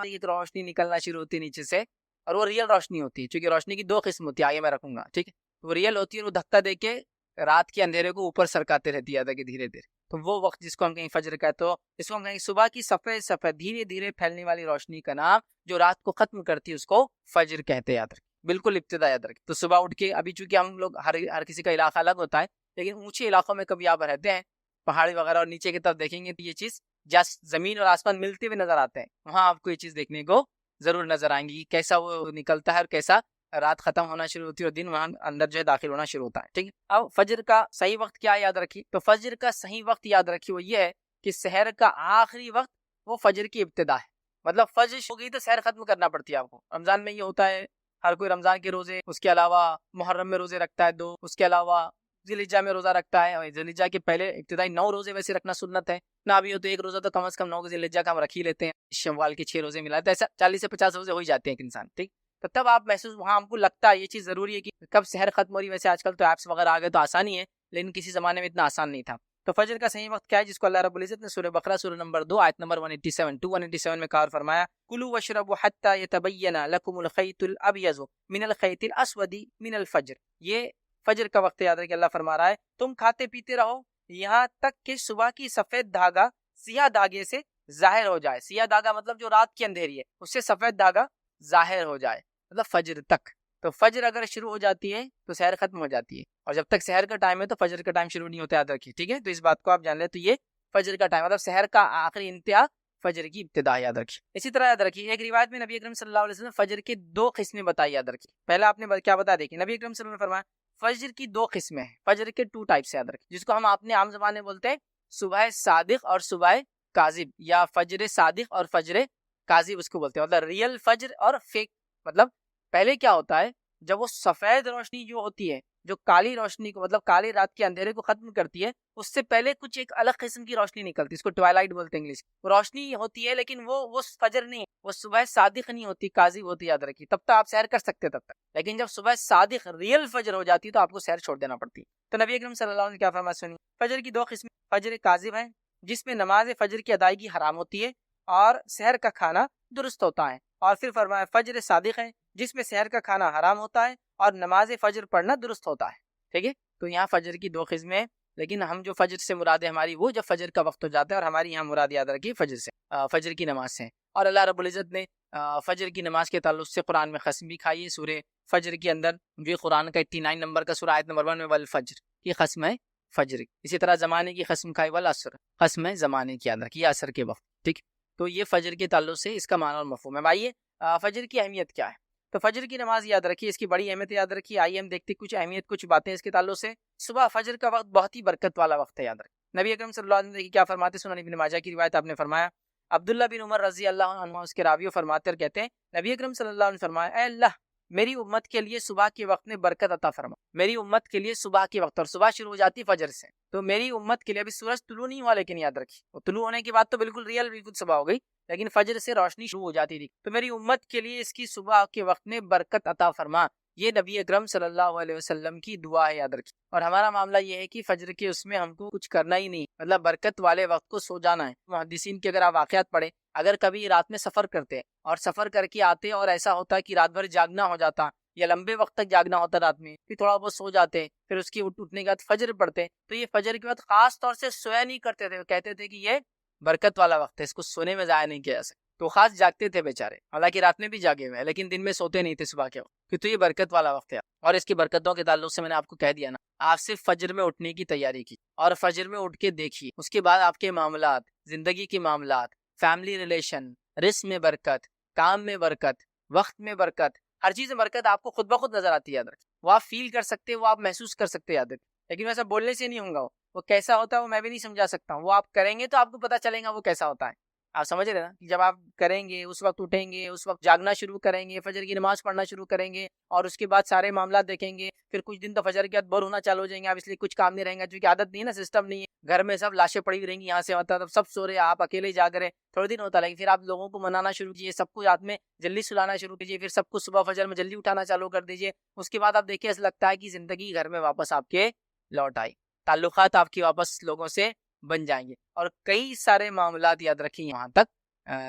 ایک روشنی نکلنا شروع ہوتی ہے نیچے سے، اور وہ ریئل روشنی ہوتی ہے. چونکہ روشنی کی 2 قسم ہوتی ہے، آگے میں رکھوں گا. ٹھیک ہے، وہ ریئل ہوتی ہے، وہ دھکا دے کے رات کے اندھیرے کو اوپر سرکاتے رہتی ہے کہ دھیرے دھیرے. تو وہ وقت جس کو ہم کہیں فجر کا، تو اس کو ہم کہیں صبح کی سفید دھیرے دھیرے پھیلنے والی روشنی کا نام جو رات کو ختم کرتی ہے اس کو فجر کہتے ہیں. یاد رکھیں، بالکل ابتدا یاد رکھیں. تو صبح اٹھ کے ابھی چونکہ ہم لوگ ہر کسی کا علاقہ الگ ہوتا ہے، لیکن اونچے علاقوں میں کبھی آپ رہتے ہیں پہاڑی وغیرہ اور نیچے کی طرف دیکھیں گے تو یہ چیز جسٹ زمین اور آسمان ملتے ہوئے نظر آتے ہیں. وہاں آپ کو یہ چیز دیکھنے کو ضرور نظر آئیں گی کیسا وہ نکلتا ہے اور کیسا رات ختم ہونا شروع ہوتی ہے اور دن وہاں اندر جو ہے داخل ہونا شروع ہوتا ہے. ٹھیک ہے. اب فجر کا صحیح وقت کیا یاد رکھیے. تو فجر کا صحیح وقت یاد رکھیے وہ یہ ہے کہ سحر کا آخری وقت وہ فجر کی ابتدا ہے. مطلب فجر ہو گئی تو سحر ختم کرنا پڑتی ہے آپ کو. رمضان میں یہ ہوتا ہے ہر کوئی رمضان کے روزے، اس کے علاوہ محرم میں روزے رکھتا ہے 2، اس کے علاوہ ذی الحجہ میں روزہ رکھتا ہے. اور ذی الحجہ کے پہلے ابتدائی 9 روزے ویسے رکھنا سنت ہے، نہ بھی ہو تو ایک روزہ تو کم از کم 9 ذی الحجہ کا ہم رکھ ہی لیتے ہیں. شوال کے 6 روزے ملاتے ہیں، ایسا 40 سے 50 روزے ہو ہی جاتے ہیں ایک انسان. ٹھیک. تو تب آپ محسوس وہاں ہم کو لگتا ہے یہ چیز ضروری ہے کہ کب سحر ختم ہو رہی ہے. ویسے آج کل تو ایپس وغیرہ آ گئے تو آسانی ہے، لیکن کسی زمانے میں اتنا آسان نہیں تھا. تو فجر کا صحیح وقت کیا ہے، جس کو اللہ رب العزت نے سورہ بقرہ سورہ نمبر 2 آیت نمبر 187 میں کہا اور فرمایا کلوا واشربوا حتى يتبين لكم الخيط الابيض من الخيط الاسود من الفجر. یہ فجر کا وقت یاد رکھیں. اللہ فرما رہا ہے تم کھاتے پیتے رہو یہاں تک کہ صبح کی سفید دھاگا سیاہ دھاگے سے ظاہر ہو جائے. سیاہ دھاگا مطلب جو رات کی اندھیری ہے اس سے سفید دھاگا ظاہر ہو جائے، مطلب فجر تک. تو فجر اگر شروع ہو جاتی ہے تو سحر ختم ہو جاتی ہے، اور جب تک سحر کا ٹائم ہے تو فجر کا ٹائم شروع نہیں ہوتا. یاد رکھیے. ٹھیک ہے. تو اس بات کو آپ جان لیں. تو یہ فجر کا ٹائم مطلب سحر کا آخری انتہا فجر کی ابتدا. یاد رکھیے. اسی طرح یاد رکھیے ایک روایت میں نبی اکرم صلی اللہ علیہ وسلم فجر کی 2 قسمیں بتائی. یاد رکھیے. پہلا آپ نے کیا بتا دیکھیں نبی اکرم صلی اللہ علیہ وسلم نے فرمایا فجر کی 2 قسمیں ہیں. فجر کے 2 ٹائپس. یاد رکھیے. جس کو ہم اپنے عام زبان میں بولتے ہیں صبح صادق اور صبح کاذب، یا فجر صادق اور فجر کاذب اس کو بولتے ہیں. مطلب ریئل فجر اور فیک. مطلب پہلے کیا ہوتا ہے جب وہ سفید روشنی جو ہوتی ہے جو کالی روشنی کو مطلب کالی رات کے اندھیرے کو ختم کرتی ہے، اس سے پہلے کچھ ایک الگ قسم کی روشنی نکلتی ہے، اس کو ٹوائلائٹ بولتے ہیں انگلش. روشنی ہوتی ہے لیکن وہ فجر نہیں، وہ صبح صادق نہیں ہوتی، کاذب ہوتی. یاد رکھیے. تب تک آپ سحر کر سکتے تب تک، لیکن جب صبح صادق ریئل فجر ہو جاتی ہے تو آپ کو سحر چھوڑ دینا پڑتی ہے. تو نبی اکرم صلی اللہ علیہ وسلم نے کیا فرمایا سنی. فجر کی 2 قسمیں. فجر کاذب ہے جس میں نماز فجر کی ادائیگی حرام ہوتی ہے اور سحر کا کھانا درست ہوتا ہے. اور پھر فرمایا فجر صادق ہے جس میں سحر کا کھانا حرام ہوتا ہے اور نماز فجر پڑھنا درست ہوتا ہے. ٹھیک ہے. تو یہاں فجر کی 2 قسمیں، لیکن ہم جو فجر سے مراد ہے ہماری وہ جب فجر کا وقت ہو جاتا ہے، اور ہماری یہاں مراد یاد رکھیے فجر سے، فجر کی نماز سے. اور اللہ رب العزت نے فجر کی نماز کے تعلق سے قرآن میں قسم بھی کھائی ہے. سورہ فجر کے اندر جو قرآن کا 89 نمبر کا سورہ آیت نمبر 1 میں والفجر کی قسم ہے فجر. اسی طرح زمانے کی قسم کھائی والعصر، قسم ہے زمانے کی. یاد رکھیے عصر کے وقت. ٹھیک. تو یہ فجر کے تعلق سے اس کا معنی اور مفہوم ہے. آئیے فجر کی اہمیت کیا ہے. تو فجر کی نماز یاد رکھیے، اس کی بڑی اہمیت یاد رکھیے. آئیے ہم دیکھتے کچھ اہمیت، کچھ باتیں اس کے تعلق سے. صبح فجر کا وقت بہت ہی برکت والا وقت ہے. یاد رکھیے نبی اکرم صلی اللہ علیہ وسلم کیا فرماتے سنن ابن ماجہ کی روایت آپ نے فرمایا عبداللہ بن عمر رضی اللہ عنہ اس کے راوی فرماتے اور کہتے ہیں نبی اکرم صلی اللہ علیہ وسلم فرمایا اے اللہ میری امت کے لیے صبح کے وقت میں برکت عطا فرما. میری امت کے لیے صبح کے وقت، اور صبح شروع ہو جاتی فجر سے، تو میری امت کے لیے ابھی سورج طلوع نہیں ہوا لیکن یاد رکھیے وہ طلوع ہونے کے بعد تو بالکل ریئل بالکل صبح ہو گئی، لیکن فجر سے روشنی شروع ہو جاتی تھی. تو میری امت کے لیے اس کی صبح کے وقت میں برکت عطا فرما. یہ نبی اکرم صلی اللہ علیہ وسلم کی دعا ہے. یاد رکھیے. اور ہمارا معاملہ یہ ہے کہ فجر کے اس میں ہم کو کچھ کرنا ہی نہیں، مطلب برکت والے وقت کو سو جانا ہے. محدثین کے اگر آپ واقعات پڑھیں، اگر کبھی رات میں سفر کرتے اور سفر کر کے آتے اور ایسا ہوتا کہ رات بھر جاگنا ہو جاتا یا لمبے وقت تک جاگنا ہوتا رات میں، پھر تھوڑا بہت سو جاتے، پھر اس کی اٹھنے کے بعد فجر پڑھتے، تو یہ فجر کے بعد خاص طور سے سویا نہیں کرتے تھے. کہتے تھے کہ یہ برکت والا وقت ہے، اس کو سونے میں ضائع نہیں کیا جا سکتا. تو خاص جاگتے تھے بیچارے، حالانکہ رات میں بھی جاگے ہوئے ہیں لیکن دن میں سوتے نہیں تھے صبح کے وقت، کیونکہ یہ برکت والا وقت ہے. اور اس کی برکتوں کے تعلق سے میں نے آپ کو کہہ دیا نا، آپ صرف فجر میں اٹھنے کی تیاری کی اور فجر میں اٹھ کے دیکھیے، اس کے بعد آپ کے معاملات، زندگی کے معاملات، فیملی ریلیشن، رزق میں برکت، کام میں برکت، وقت میں برکت، ہر چیز میں برکت آپ کو خود بخود نظر آتی ہے. یاد رکھیں وہ آپ فیل کر سکتے، وہ آپ محسوس کر سکتے. یاد رکھیں لیکن ویسا بولنے سے نہیں ہوگا، وہ کیسا ہوتا ہے وہ میں بھی نہیں سمجھا سکتا ہوں، وہ آپ کریں گے تو آپ کو پتا چلے گا وہ کیسا ہوتا ہے. آپ سمجھ رہے نا، جب آپ کریں گے اس وقت اٹھیں گے، اس وقت جاگنا شروع کریں گے، فجر کی نماز پڑھنا شروع کریں گے، اور اس کے بعد سارے معاملات دیکھیں گے. پھر کچھ دن تو فجر کے بعد بور ہونا چالو ہو جائیں گے آپ، اس لیے کچھ کام نہیں رہیں گا، کیونکہ عادت نہیں ہے نا، سسٹم نہیں ہے، گھر میں سب لاشیں پڑی ہوئی رہیں گی، یہاں سے ہوتا تب سب سو رہے، آپ اکیلے جاگ رہے. تھوڑے دن ہوتا لیکن پھر آپ لوگوں کو منانا شروع کیجیے، سب کو رات میں جلدی سلانا شروع کیجیے، پھر سب کو صبح فجر میں جلدی اٹھانا چالو کر دیجیے. اس کے بعد آپ دیکھیے ایسا لگتا ہے کہ زندگی گھر میں واپس آپ کے لوٹ آئی، تعلقات آپ کی واپس لوگوں سے بن جائیں گے، اور کئی سارے معاملات یاد رکھیں وہاں تک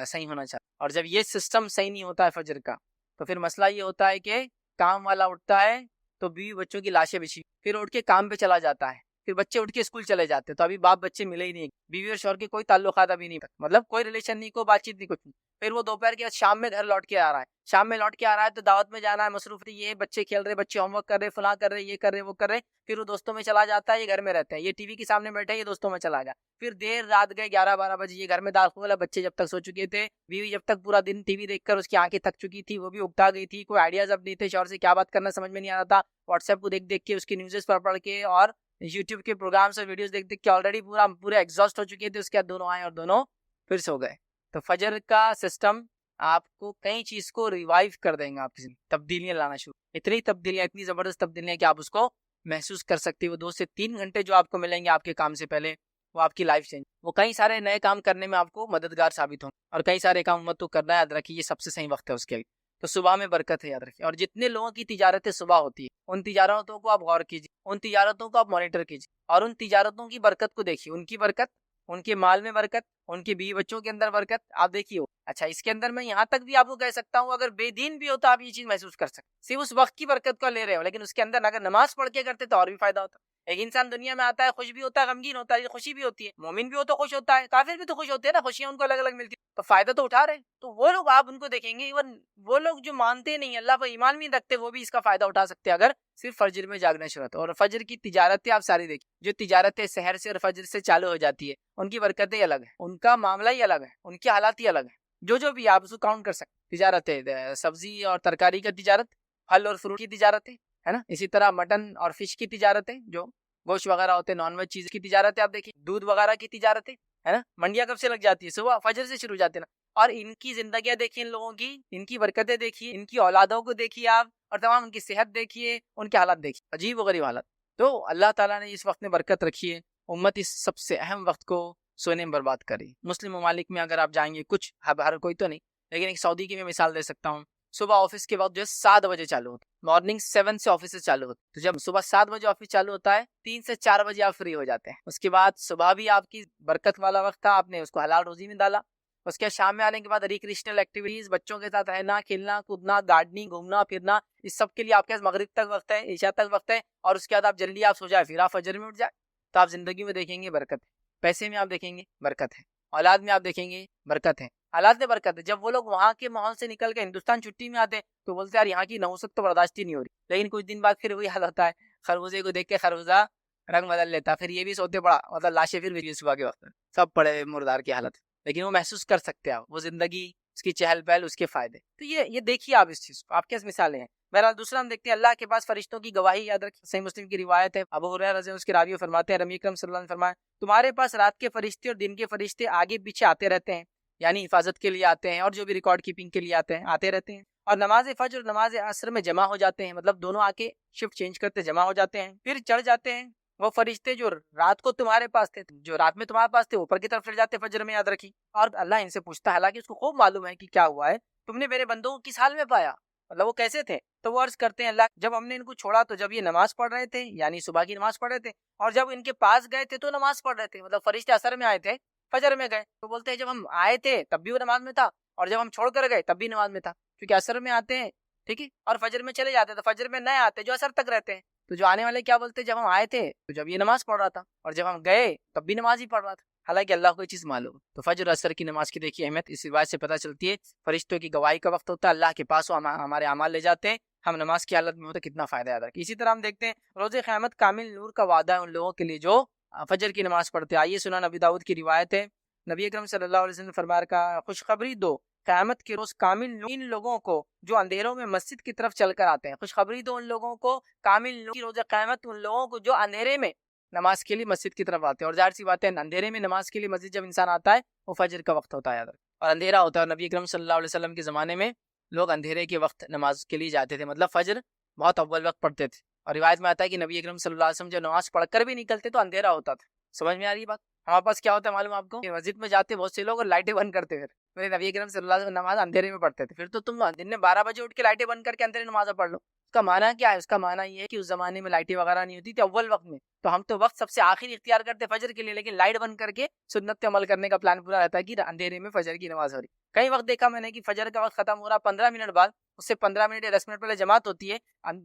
صحیح ہونا چاہیے. اور جب یہ سسٹم صحیح نہیں ہوتا ہے فجر کا، تو پھر مسئلہ یہ ہوتا ہے کہ کام والا اٹھتا ہے تو بیوی بچوں کی لاشیں بچھی، پھر اٹھ کے کام پہ چلا جاتا ہے، پھر بچے اٹھ کے اسکول چلے جاتے. تو ابھی باپ بچے ملے ہی نہیں, بیوی اور شوہر کے کوئی تعلقات ابھی نہیں, مطلب کوئی ریلیشن نہیں, کوئی بات چیت نہیں, کچھ نہیں. پھر وہ دوپہر کے بعد شام میں گھر لوٹ کے آ رہا ہے, شام میں لوٹ کے آ رہا ہے تو دعوت میں جانا ہے, مصروف یہ بچے کھیل رہے, بچے ہوم ورک کر رہے, فلاں کر رہے, یہ کر رہے, وہ کر رہے, پھر وہ دوستوں میں چلا جاتا ہے, یہ گھر میں رہتا ہے, یہ ٹی وی کے سامنے بیٹھے, یہ دوستوں میں چلا گیا, پھر دیر رات گئے 11-12 بجے, یہ گھر میں داخل, بچے جب تک سو چکے تھے, بیوی جب تک پورا دن ٹی وی دیکھ کر اس کی آنکھیں تھک چکی تھی, وہ بھی اکتا گئی تھی, کوئی آئیڈیاز اب نہیں تھے, شوہر سے کیا بات کرنا سمجھ میں نہیں آ رہا تھا, واٹس ایپ کو دیکھ دیکھ کے, اس کی نیوزز پڑھ کے اور یوٹیوب کے پروگرامس اور ویڈیوز دیکھ دیکھ کے آلریڈی پورے ایگزاسٹ ہو چکے تھے. اس کے بعد دونوں آئے اور دونوں پھر سو گئے. تو فجر کا سسٹم آپ کو کئی چیز کو ریوائیو کر دیں گا, آپ کی تبدیلیاں لانا شروع, اتنی تبدیلیاں, اتنی زبردست تبدیلیاں کہ آپ اس کو محسوس کر سکتے ہو. 2 سے 3 گھنٹے جو آپ کو ملیں گے آپ کے کام سے پہلے, وہ آپ کی لائف چینج, وہ کئی سارے نئے کام کرنے میں آپ کو مددگار ثابت ہوں, اور کئی سارے کام امت کو کرنا ہے. یاد رکھیے یہ سب سے صحیح وقت ہے اس کے لیے. تو صبح میں برکت ہے, یاد رکھیے. اور جتنے لوگوں کی تجارتیں صبح ہوتی ہے, ان تجارتوں کو آپ غور کیجیے, ان تجارتوں کو آپ مانیٹر کیجیے, اور ان تجارتوں کی برکت کو دیکھیے. ان کی برکت, ان کے مال میں برکت, ان کی بیوی بچوں کے اندر برکت, آپ دیکھیے. اچھا, اس کے اندر میں یہاں تک بھی آپ کو کہہ سکتا ہوں, اگر بے دین بھی ہوتا آپ یہ چیز محسوس کر سکتے, صرف اس وقت کی برکت کو لے رہے ہو, لیکن اس کے اندر اگر نماز پڑھ کے کرتے تو اور بھی فائدہ ہوتا. ایک انسان دنیا میں آتا ہے, خوش بھی ہوتا ہے, غمگین ہوتا ہے, خوشی بھی ہوتی ہے, مومن بھی ہو تو خوش ہوتا ہے, کافر بھی تو خوش ہوتے ہیں نا, خوشیاں ان کو الگ الگ ملتی ہیں, تو فائدہ تو اٹھا رہے. تو وہ لوگ آپ ان کو دیکھیں گے, ایون وہ لوگ جو مانتے نہیں, اللہ پر ایمان بھی رکھتے, وہ بھی اس کا فائدہ اٹھا سکتے ہیں اگر صرف فجر میں جاگنا شروع ہوتا. اور فجر کی تجارتیں آپ ساری دیکھیں, جو تجارتیں سحر سے اور فجر سے چالو ہو جاتی ہے, ان کی برکتیں الگ ہیں, ان کا معاملہ ہی الگ ہے, ان کے حالات ہی الگ ہیں. جو بھی آپ اس کو کاؤنٹ کر سکتے. تجارتیں, سبزی اور ترکاری کا تجارت, پھل اور فروٹ کی تجارتیں, ہے نا, اسی طرح مٹن اور فش کی تجارتیں, جو گوشت وغیرہ ہوتے ہیں, نان ویج چیز کی تجارتیں آپ دیکھیں, دودھ وغیرہ کی تجارتیں, ہے نا, منڈیاں کب سے لگ جاتی ہے, صبح فجر سے شروع ہو جاتے ہیں نا. اور ان کی زندگیاں دیکھیے, ان لوگوں کی, ان کی برکتیں دیکھیے, ان کی اولادوں کو دیکھیے آپ, اور تمام ان کی صحت دیکھیے, ان کے حالات دیکھیے, عجیب و غریب حالات. تو اللہ تعالیٰ نے اس وقت میں برکت رکھی ہے. امت اس سب سے اہم وقت کو سونے میں برباد کری. مسلم ممالک میں اگر آپ جائیں گے, کچھ ہر کوئی تو نہیں, لیکن ایک سعودی کی میں مثال دے سکتا ہوں. صبح آفس کے وقت جو ہے 7 بجے چالو ہوتا ہے, مارننگ 7 سے آفس چالو ہوتا ہے. تو جب صبح 7 بجے آفس چالو ہوتا ہے, 3 سے 4 بجے آپ فری ہو جاتے ہیں. اس کے بعد صبح بھی آپ کی برکت والا وقت تھا, آپ نے اس کو حلال روزی میں ڈالا. اس کے شام میں آنے کے بعد ریکریشنل ایکٹیویٹیز, بچوں کے ساتھ رہنا, کھیلنا, کودنا, گارڈننگ, گھومنا پھرنا, اس سب کے لیے آپ کے پاس مغرب تک وقت ہے, عشاء تک وقت ہے. اور اس کے بعد آپ جلدی آپ سو جائے, پھر آپ فجر میں اٹھ جائے. تو آپ زندگی میں دیکھیں گے برکت ہے, پیسے میں آپ دیکھیں گے برکت ہے, اولاد میں آپ دیکھیں گے برکت ہے, حالات میں برکت ہے. جب وہ لوگ وہاں کے ماحول سے نکل کے ہندوستان چھٹی میں آتے تو بولتے یار یہاں کی نوسط تو برداشت ہی نہیں ہو رہی. لیکن کچھ دن بعد پھر وہی حال ہوتا ہے, خربوزے کو دیکھ کے خربوزہ رنگ بدل لیتا, پھر یہ بھی سوتے پڑا, مطلب لاشیں پھر بھی صبح کے وقت سب پڑے مردار کی حالت. لیکن وہ محسوس کر سکتے آپ, وہ زندگی, اس کی چہل پہل, اس کے فائدے. تو یہ دیکھیے آپ اس چیز کو, آپ کیسے مثالیں ہیں. بہرحال دوسرا ہم دیکھتے ہیں, اللہ کے پاس فرشتوں کی گواہی, یاد رکھیں صحیح مسلم کی روایت ہے, ابو ہریرہ رضی اللہ عنہ اس کے راوی فرماتے ہیں, نبی اکرم صلی اللہ علیہ وسلم فرمایا, تمہارے پاس رات کے فرشتے اور دن کے فرشتے آگے پیچھے آتے رہتے ہیں, یعنی حفاظت کے لیے آتے ہیں, اور جو بھی ریکارڈ کیپنگ کے لیے آتے رہتے ہیں. اور نماز فجر اور نماز عصر میں جمع ہو جاتے ہیں, مطلب دونوں آ کے شفٹ چینج کرتے جمع ہو جاتے ہیں, پھر چڑھ جاتے ہیں. وہ فرشتے جو رات کو تمہارے پاس تھے, جو رات میں تمہارے پاس تھے, اوپر کی طرف چڑھ جاتے فجر میں, یاد رکھی. اور اللہ ان سے پوچھتا ہے, حالانکہ اس کو خوب معلوم ہے کہ کیا ہوا ہے, تم نے میرے بندوں کو کس حال میں پایا, مطلب وہ کیسے تھے. تو وہ عرض کرتے ہیں, اللہ جب ہم نے ان کو چھوڑا تو جب یہ نماز پڑھ رہے تھے, یعنی صبح کی نماز پڑھ رہے تھے, اور جب ان کے پاس گئے تھے تو نماز پڑھ رہے تھے, مطلب فرشتے عصر میں آئے تھے, فجر میں گئے. تو بولتے ہیں جب ہم آئے تھے تب بھی وہ نماز میں تھا, اور جب ہم چھوڑ کر گئے تب بھی نماز میں تھا, کیونکہ عصر میں آتے ہیں, ٹھیک ہے, اور فجر میں چلے جاتے ہیں. تو فجر میں نئے آتے جو عصر تک رہتے ہیں. تو جو آنے والے کیا بولتے ہیں, جب ہم آئے تھے تو جب یہ نماز پڑھ رہا تھا, اور جب ہم گئے تب بھی نماز ہی پڑھ رہا تھا. حالانکہ اللہ کو یہ چیز معلوم. تو فجر اور عصر کی نماز کی دیکھیے اہمیت اس روایت سے پتہ چلتی ہے. فرشتوں کی گواہی کا وقت ہوتا ہے, اللہ کے پاس ہمارے اعمال لے جاتے ہیں, ہم نماز کی حالت میں ہوتے, کتنا فائدہ یاد رکھیں. اسی طرح ہم دیکھتے ہیں روز قیامت کامل نور کا وعدہ ہے ان لوگوں کے لیے جو فجر کی نماز پڑھتے. آئیے سنن نبی داؤد کی روایت ہے, نبی اکرم صلی اللہ علیہ وسلم فرمایا کا خوشخبری دو قیامت کے روز کامل نور ان لوگوں کو جو اندھیروں میں مسجد کی طرف چل کر آتے ہیں. خوشخبری دو ان لوگوں کو کامل نور کی روز قیامت ان لوگوں کو جو اندھیرے میں نماز کے لیے مسجد کی طرف آتے ہیں. اور ظاہر سی بات ہے, اندھیرے میں نماز کے لیے مسجد جب انسان آتا ہے وہ فجر کا وقت ہوتا ہے, اور اندھیرا ہوتا ہے. اور نبی اکرم صلی اللہ علیہ وسلم کے زمانے میں لوگ اندھیرے کے وقت نماز کے لیے جاتے تھے, مطلب فجر بہت اول وقت پڑھتے تھے. اور روایت میں آتا ہے کہ نبی اکرم صلی اللہ علیہ وسلم جب نماز پڑھ کر بھی نکلتے تو اندھیرا ہوتا تھا. سمجھ میں آ رہی بات. ہمارے پاس کیا ہوتا ہے معلوم آپ کو, مسجد میں جاتے بہت سے لوگ اور لائٹیں بند کرتے, پھر میرے نبی اکرم صلی اللہ علیہ وسلم نماز اندھیرے میں پڑھتے تھے. پھر تو تم دن میں 12 بجے اٹھ کے لائٹیں بند کر کے اندھیرے نماز پڑھ لو. اس کا معنی کیا ہے؟ اس کا معنی یہ ہے کہ اس زمانے میں لائٹیں وغیرہ نہیں ہوتی تھی اول وقت میں, تو ہم تو وقت سب سے آخر اختیار کرتے فجر کے لیے, لیکن لائٹ بند کر کے سنت پہ عمل کرنے کا پلان پورا رہتا ہے کہ اندھیرے میں فجر کی نماز ہو رہی. کئی وقت دیکھا میں نے کہ فجر کا وقت ختم ہو رہا, 15 منٹ بعد اس سے 15 منٹ یا 10 منٹ پہلے جماعت ہوتی ہے،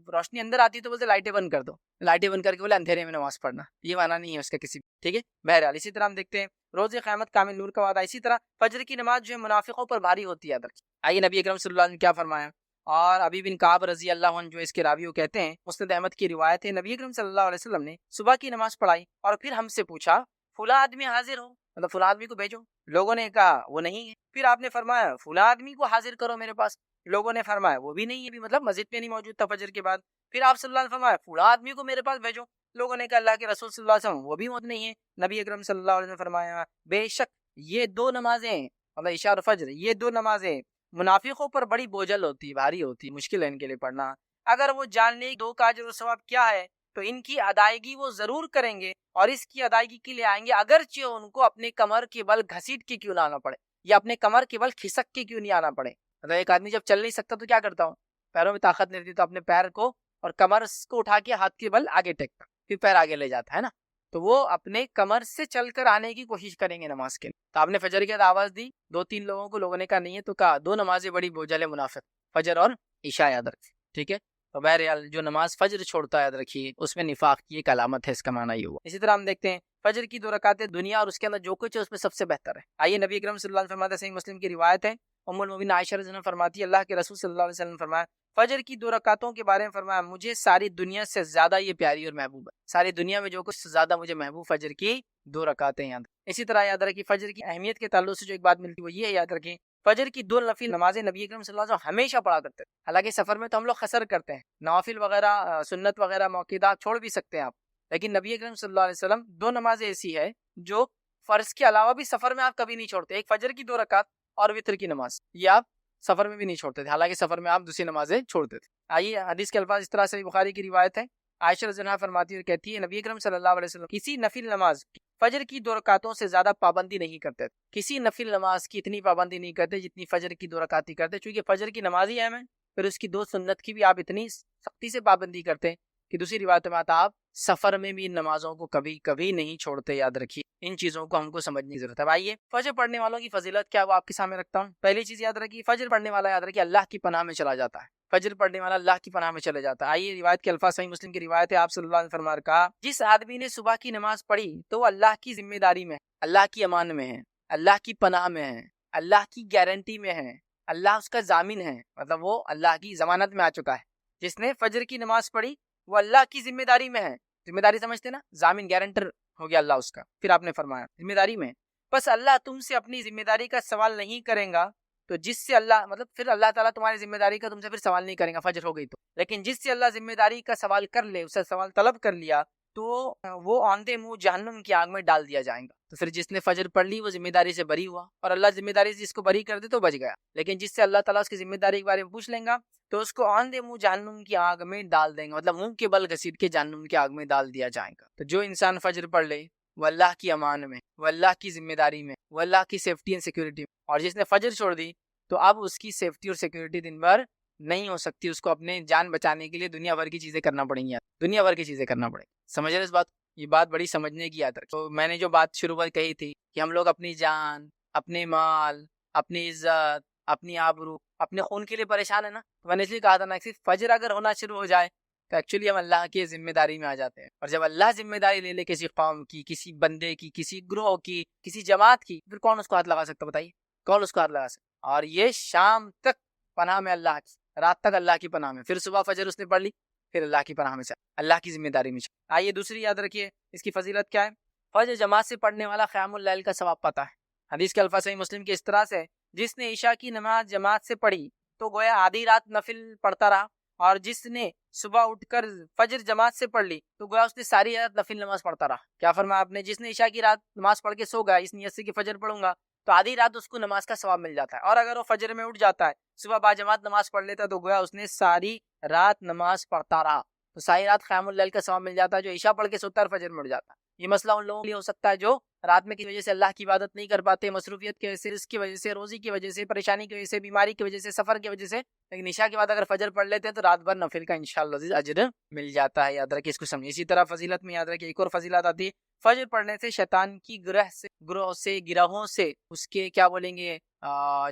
روشنی اندر آتی ہے تو بولتے لائٹیں بند کر دو، لائٹیں بند کر کے بولے اندھیرے میں نماز پڑھنا، یہ معنی نہیں ہے اس کا کسی بھی، ٹھیک ہے۔ بہرحال اسی طرح ہم دیکھتے ہیں روز قیامت کامل نور کا وعدہ، اسی طرح فجر کی نماز جو ہے منافقوں پر بھاری ہوتی ہے۔ آئیے نبی اکرم صلی اللہ علیہ وسلم نے کیا فرمایا، اور ابی بن کعب رضی اللہ عنہ جو اس کے راوی وہ کہتے ہیں، مسند احمد کی روایت ہے، نبی اکرم صلی اللہ علیہ وسلم نے صبح کی نماز پڑھائی اور پھر ہم سے پوچھا فلاں آدمی حاضر ہو، مطلب فلاں آدمی کو بھیجو، لوگوں نے کہا وہ نہیں ہے، پھر آپ نے فرمایا فلاں آدمی کو حاضر کرو میرے پاس، لوگوں نے فرمایا وہ بھی نہیں ہے، مطلب مسجد میں نہیں موجود تھا فجر کے بعد، پھر آپ صلی اللہ علیہ وسلم نے فرمایا فلاں آدمی کو میرے پاس بھیجو، لوگوں نے کہا اللہ کے رسول صلی اللہ علیہ وسلم وہ بھی موجود نہیں ہے، نبی اکرم صلی اللہ علیہ وسلم نے فرمایا بے شک یہ دو نمازیں، مطلب عشاء اور فجر، یہ دو نمازیں منافقوں پر بڑی بوجھل ہوتی، بھاری ہوتی، مشکل ہے ان کے لیے پڑھنا، اگر وہ جان لیں دو کا اجر و ثواب کیا ہے تو ان کی ادائیگی وہ ضرور کریں گے اور اس کی ادائیگی کے لیے آئیں گے، اگرچہ ان کو اپنے کمر کے بل گھسیٹ کے کیوں نہ آنا پڑے یا اپنے کمر کے بل کھسک کے کیوں نہیں آنا پڑے۔ مطلب ایک آدمی جب چل نہیں سکتا تو کیا کرتا ہوں، پیروں میں طاقت نہیں رہتی تو اپنے پیر کو اور کمر کو اٹھا کے ہاتھ کے بل آگے ٹیکتا، پھر پیر آگے لے جاتا ہے نا، تو وہ اپنے کمر سے چل کر آنے کی کوشش کریں گے نماز کے لیے۔ تو آپ نے فجر کی آواز دی، 2-3 لوگوں کو، لوگوں نے کہا نہیں ہے، تو کہا دو نمازیں بڑی بوجھل ہے منافق، فجر اور عشاء، یاد رکھیں، ٹھیک ہے۔ تو بہرحال جو نماز فجر چھوڑتا ہے یاد رکھیے اس میں نفاق کی ایک علامت ہے، اس کا معنی یہ ہوا۔ اسی طرح ہم دیکھتے ہیں فجر کی 2 رکعتیں دنیا اور اس کے اندر جو کچھ ہے اس میں سب سے بہتر ہے۔ آئیے نبی اکرم صلی اللہ علیہ وسلم فرماتے ہیں، صحیح مسلم کی روایت ہے، ام المؤمنین عائشہ رضی اللہ عنہا فرماتی ہے اللہ کے رسول صلی اللہ علیہ وسلم نے فرمایا فجر کی 2 رکعتوں کے بارے میں فرمایا مجھے ساری دنیا سے زیادہ یہ پیاری اور محبوب ہے، ساری دنیا میں جو کچھ زیادہ مجھے محبوب فجر کی 2 رکعتیں یاد۔ اسی طرح یاد رکھیے فجر کی اہمیت کے تعلق سے جو ایک بات ملتی ہے وہ یہ ہے، یاد رکھیں فجر کی 2 نفل نمازیں نبی اکرم صلی اللہ علیہ وسلم ہمیشہ پڑھا کرتے ہیں، حالانکہ سفر میں تو ہم لوگ قصر کرتے ہیں، نوافل وغیرہ سنت وغیرہ موقعات چھوڑ بھی سکتے ہیں آپ، لیکن نبی اکرم صلی اللہ علیہ وسلم 2 نمازیں ایسی ہے جو فرض کے علاوہ بھی سفر میں آپ کبھی نہیں چھوڑتے، ایک فجر کی 2 رکعت اور وتر کی نماز، یہ آپ سفر میں بھی نہیں چھوڑتے تھے، حالانکہ سفر میں آپ دوسری نمازیں چھوڑتے تھے۔ آئیے حدیث کے الفاظ اس طرح سے بخاری کی روایت ہے، عائشہ رضی اللہ عنہا فرماتی ہے اور کہتی ہے نبی اکرم صلی اللہ علیہ وسلم کسی نفل نماز فجر کی 2 رکعتوں سے زیادہ پابندی نہیں کرتے، کسی نفل نماز کی اتنی پابندی نہیں کرتے جتنی فجر کی 2 رکعت ہی کرتے، چونکہ فجر کی نماز ہی اہم ہے، پھر اس کی 2 سنت کی بھی آپ اتنی سختی سے پابندی کرتے کہ دوسری روایت میں آتا آپ سفر میں بھی ان نمازوں کو کبھی کبھی نہیں چھوڑتے، یاد رکھیے ان چیزوں کو ہم کو سمجھنے کی ضرورت ہے۔ آئیے فجر پڑھنے والوں کی فضیلت کیا وہ آپ کے سامنے رکھتا ہوں۔ پہلی چیز یاد رکھیے فجر پڑھنے والا یاد رکھیے اللہ کی پناہ میں چلا جاتا ہے، فجر پڑھنے والا اللہ کی پناہ میں چلے جاتا ہے۔ آئیے روایت کے الفاظ، صحیح مسلم کی روایت ہے، آپ صلی اللہ علیہ وسلم نے کہا جس آدمی نے صبح کی نماز پڑھی تو وہ اللہ کی ذمہ داری میں، اللہ کی امان میں ہے، اللہ کی پناہ میں ہے، اللہ کی گارنٹی میں ہے، اللہ اس کا ضامن ہے، مطلب وہ اللہ کی ضمانت میں آ چکا ہے۔ جس نے فجر کی نماز پڑھی وہ اللہ کی ذمہ داری میں ہے، ذمہ داری سمجھتے نا، ضامن گارنٹر ہو گیا اللہ اس کا۔ پھر آپ نے فرمایا ذمہ داری میں، بس اللہ تم سے اپنی ذمہ داری کا سوال نہیں کریں گا، تو جس سے اللہ مطلب پھر اللہ تعالیٰ تمہاری ذمہ داری کا تم سے پھر سوال نہیں کریں گا فجر ہو گئی تو، لیکن جس سے اللہ ذمہ داری کا سوال کر لے، اسے سوال طلب کر لیا تو وہ آندھے منہ جہنم کی آگ میں ڈال دیا جائے گا۔ تو پھر جس نے فجر پڑھ لی وہ ذمہ داری سے بری ہوا، اور اللہ ذمہ داری سے جس کو بری کر دے تو بچ گیا، لیکن جس سے اللہ تعالیٰ اس کی ذمہ داری کے بارے میں پوچھ لیں گا تو اس کو آندھے منہ جہنم کی آگ میں ڈال دیں گے، مطلب منہ کے بل گھسیٹ کے جہنم کی آگ میں ڈال دیا جائے گا۔ تو جو انسان فجر پڑھ لے وہ اللہ کی امان میں، وہ اللہ کی ذمہ داری میں، وہ اللہ کی سیفٹی اینڈ سیکورٹی میں، اور جس نے فجر چھوڑ دی تو اب اس کی سیفٹی اور سیکورٹی دن بھر نہیں ہو سکتی، اس کو اپنے جان بچانے کے لیے دنیا بھر کی چیزیں کرنا پڑیں گی، دنیا بھر کی چیزیں کرنا پڑیں گی۔ سمجھ رہے اس بات؟ یہ بات بڑی سمجھنے کی یاد رکھ۔ تو میں نے جو بات شروع میں کہی تھی کہ ہم لوگ اپنی جان، اپنے مال، اپنی عزت، اپنی آبرو، اپنے خون کے لیے پریشان ہے نا، تو میں نے اس لیے کہا تھا نا، صرف فجر اگر ہونا شروع ہو جائے تو ایکچولی ہم اللہ کی ذمہ داری میں آ جاتے ہیں، اور جب اللہ ذمہ داری لے لے کسی قوم کی، کسی بندے کی، کسی گروہ کی، کسی جماعت کی، پھر کون اس کو ہاتھ لگا سکتا؟ بتائیے کون اس کو ہاتھ لگا سکتا؟ اور یہ شام تک پناہ میں اللہ کی، رات تک اللہ کی پناہ میں، پھر صبح فجر اس نے پڑھ لی، پھر اللہ کی پناہ میں چل، اللہ کی ذمہ داری میں چل۔ آئیے دوسری یاد رکھیے اس کی فضیلت کیا ہے، فجر جماعت سے پڑھنے والا قیام اللیل کا ثواب پاتا ہے۔ حدیث کے الفاظ صحیح مسلم کے اس طرح سے جس نے عشاء کی نماز جماعت سے پڑھی تو گویا آدھی رات نفل پڑھتا رہا، اور جس نے صبح اٹھ کر فجر جماعت سے پڑھ لی تو گویا اس نے ساری رات نفل نماز پڑھتا رہا۔ کیا فرمایا آپ نے؟ جس نے عشاء کی رات نماز پڑھ کے سو گیا اس نیت سے کہ فجر پڑھوں گا تو آدھی رات اس کو نماز کا ثواب مل جاتا ہے، اور اگر وہ فجر میں اٹھ جاتا ہے، صبح با جماعت نماز پڑھ لیتا تو گویا اس نے ساری رات نماز پڑھتا رہا، تو ساری رات قیام اللیل کا ثواب مل جاتا ہے۔ جو عشاء پڑھ کے سوتا ہے فجر میں اٹھ جاتا ہے، یہ مسئلہ ان لوگوں کے لیے ہو سکتا ہے جو رات میں کی وجہ سے اللہ کی عبادت نہیں کر پاتے، مصروفیت کی وجہ سے، رزق کی وجہ سے، روزی کی وجہ سے، پریشانی کی وجہ سے، بیماری کی وجہ سے، سفر کی وجہ سے، لیکن عشاء کے بعد اگر فجر پڑھ لیتے ہیں تو رات بھر نفل کا انشاءاللہ اجر مل جاتا ہے۔ یاد رکھیے اس کو سمجھیے۔ اسی طرح فضیلت میں یاد رکھیے ایک اور فضیلت آتی ہے، فجر پڑھنے سے شیطان کی گروہوں سے اس کے کیا بولیں گے